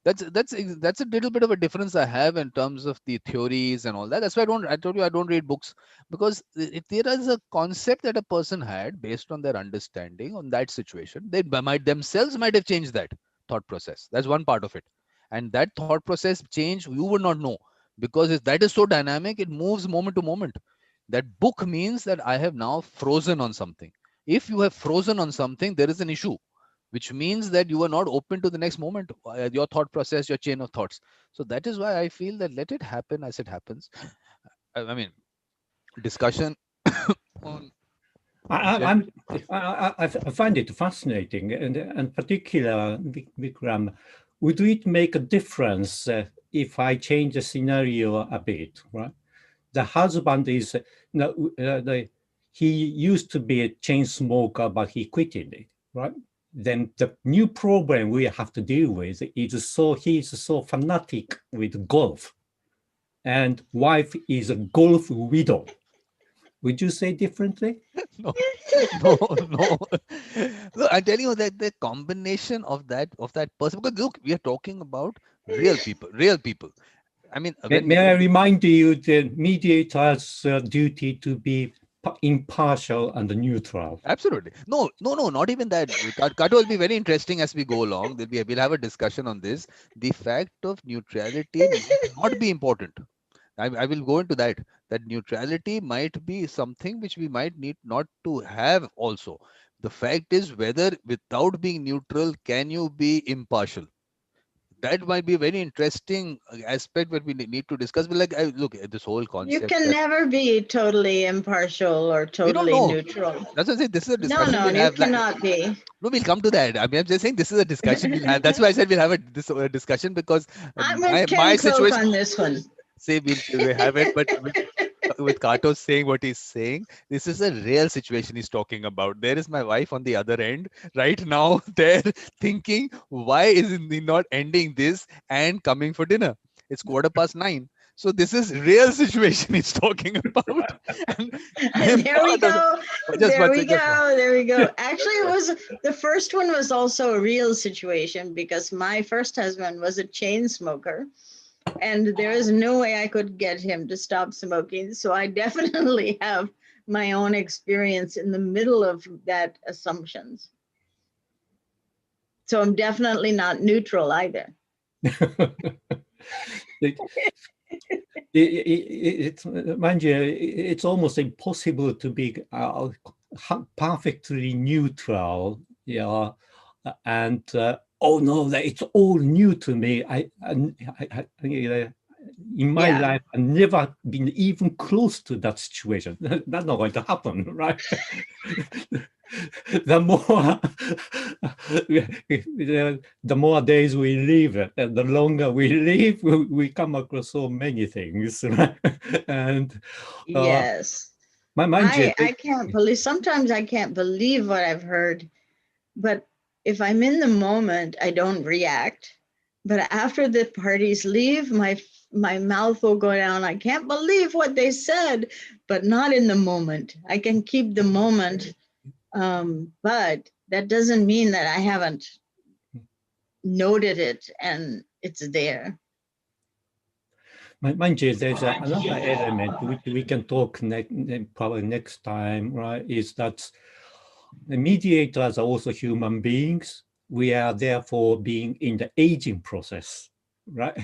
That's a little bit of a difference I have in terms of the theories and all that. That's why I told you I don't read books, because there is a concept that a person had based on their understanding on that situation. They might themselves might have changed that thought process. That's one part of it, and that thought process change you would not know, because that is so dynamic. It moves moment to moment. That book means that I have now frozen on something. If you have frozen on something, there is an issue, which means that you are not open to the next moment, your thought process, your chain of thoughts. So that is why I feel that let it happen as it happens. I mean, discussion on I, gen- I'm, I find it fascinating, and particular, Vikram, would it make a difference if I change the scenario a bit, right? The husband is, he used to be a chain smoker, but he quitted it, right? Then the new problem we have to deal with is he's so fanatic with golf, and wife is a golf widow. Would you say differently? no, no, no. Look, I tell you that the combination of that person, because look, we are talking about real people, real people. I mean, May I remind you the mediator's duty to be impartial and neutral. absolutely. No, no, no, not even that. Kato will be very interesting as we go along. We'll have a discussion on this. The fact of neutrality might not be important. I will go into that. That neutrality might be something which we might need not to have also. The fact is, whether without being neutral, can you be impartial? that might be a very interesting aspect that we need to discuss. But like, look at this whole You concept can that never be totally impartial or we don't totally know. neutral. That's what I say. This is a No, discussion no, we'll you have. Like, cannot be. no, we'll come to that. I mean, I'm just saying this is a discussion we'll have. That's why I said we'll have this discussion, because I'm with my Ken Cloak situation. on this one. Say we'll have it, but with Kato saying what he's saying, this is a real situation he's talking about. There is my wife on the other end right now. They're thinking, why isn't he not ending this and coming for dinner? It's 9:15. So this is real situation he's talking about, and I am There we part of the. go. Just There one we second. Just one. go. There we go. Actually, it was the first one was also a real situation because my first husband was a chain smoker. And there is no way I could get him to stop smoking. So I definitely have my own experience in the middle of that assumptions. So I'm definitely not neutral either. Mind you, it's almost impossible to be perfectly neutral. Yeah, and oh no, it's all new to me. In my life, I've never been even close to that situation. That's not going to happen, right? The more days we live, and the longer we live, we come across so many things, right? And yes, I can't believe. Sometimes I can't believe what I've heard, but if I'm in the moment, I don't react. But after the parties leave, my mouth will go down. I can't believe what they said, but not in the moment. I can keep the moment, but that doesn't mean that I haven't noted it and it's there. Mind you, there's another element which we can talk probably next time, right? Is that the mediators are also human beings. We are therefore being in the aging process, right?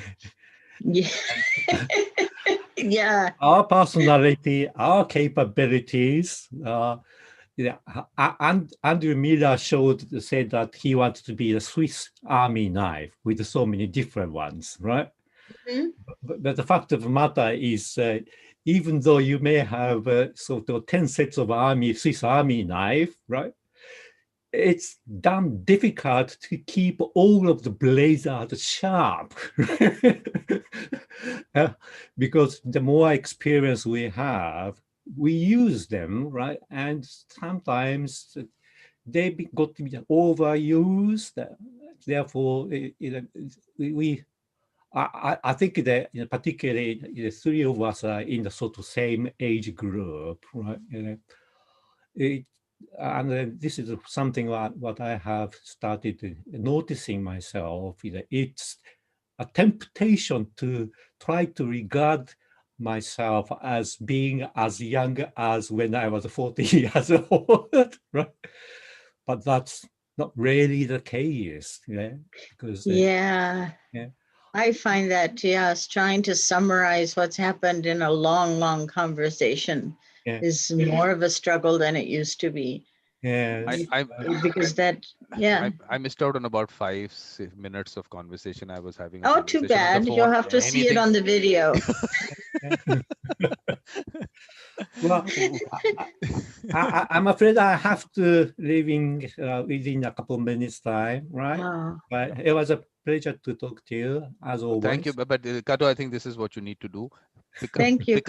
Yeah. Yeah. Our personality, our capabilities. Andrew Miller said that he wanted to be a Swiss Army knife with so many different ones, right? Mm-hmm. But the fact of the matter is, even though you may have sort of 10 sets of Swiss Army knife, right? It's damn difficult to keep all of the blades sharp. Because the more experience we have, we use them, right? And sometimes they got to be overused. Therefore, I think that particularly the three of us are in the sort of same age group, right? And this is something what I have started noticing myself. It's a temptation to try to regard myself as being as young as when I was 40 years old, right? But that's not really the case, because I find that, yes, trying to summarize what's happened in a long, long conversation is more of a struggle than it used to be. Yes. Because I missed out on about 5 minutes of conversation I was having. Oh, too bad. You'll have to see it on the video. Well, I'm afraid I have to leaving within a couple of minutes time, right? Oh. But it was a pleasure to talk to you as always. Thank you, but Kato, I think this is what you need to do. Pick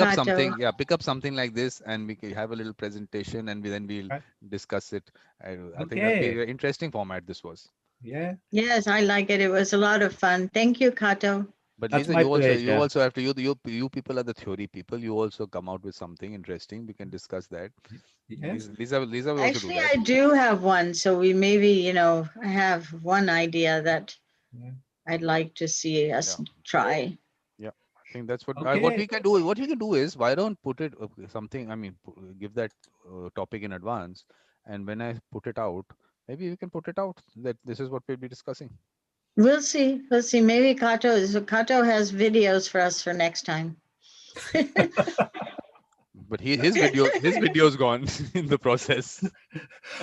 up something, pick up something like this, and we can have a little presentation, and then we'll discuss it. I think that'd be an interesting format. This was. Yeah. Yes, I like it. It was a lot of fun. Thank you, Kato. But Lisa, you also have to you people are the theory people. You also come out with something interesting. We can discuss that. Yes. Lisa will actually also do that. I do have one. So we maybe I have one idea that I'd like to see us try. Yeah, I think that's what we can do. What we can do is, why don't put it something? I mean, give that topic in advance, and when I put it out, maybe we can put it out that this is what we'll be discussing. We'll see. Maybe Kato has videos for us for next time. But his video's gone in the process.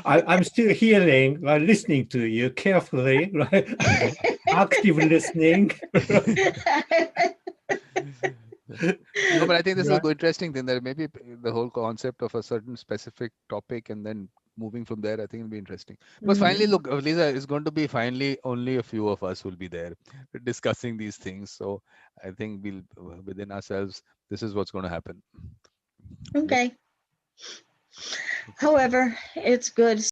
I'm still hearing, listening to you carefully, right? active listening. No, but I think this is Right. an interesting thing that maybe the whole concept of a certain specific topic and then moving from there, I think it'll be interesting. Because finally, look, Lisa, it's going to be finally only a few of us will be there discussing these things. So I think we'll within ourselves, this is what's going to happen. Okay. However, it's good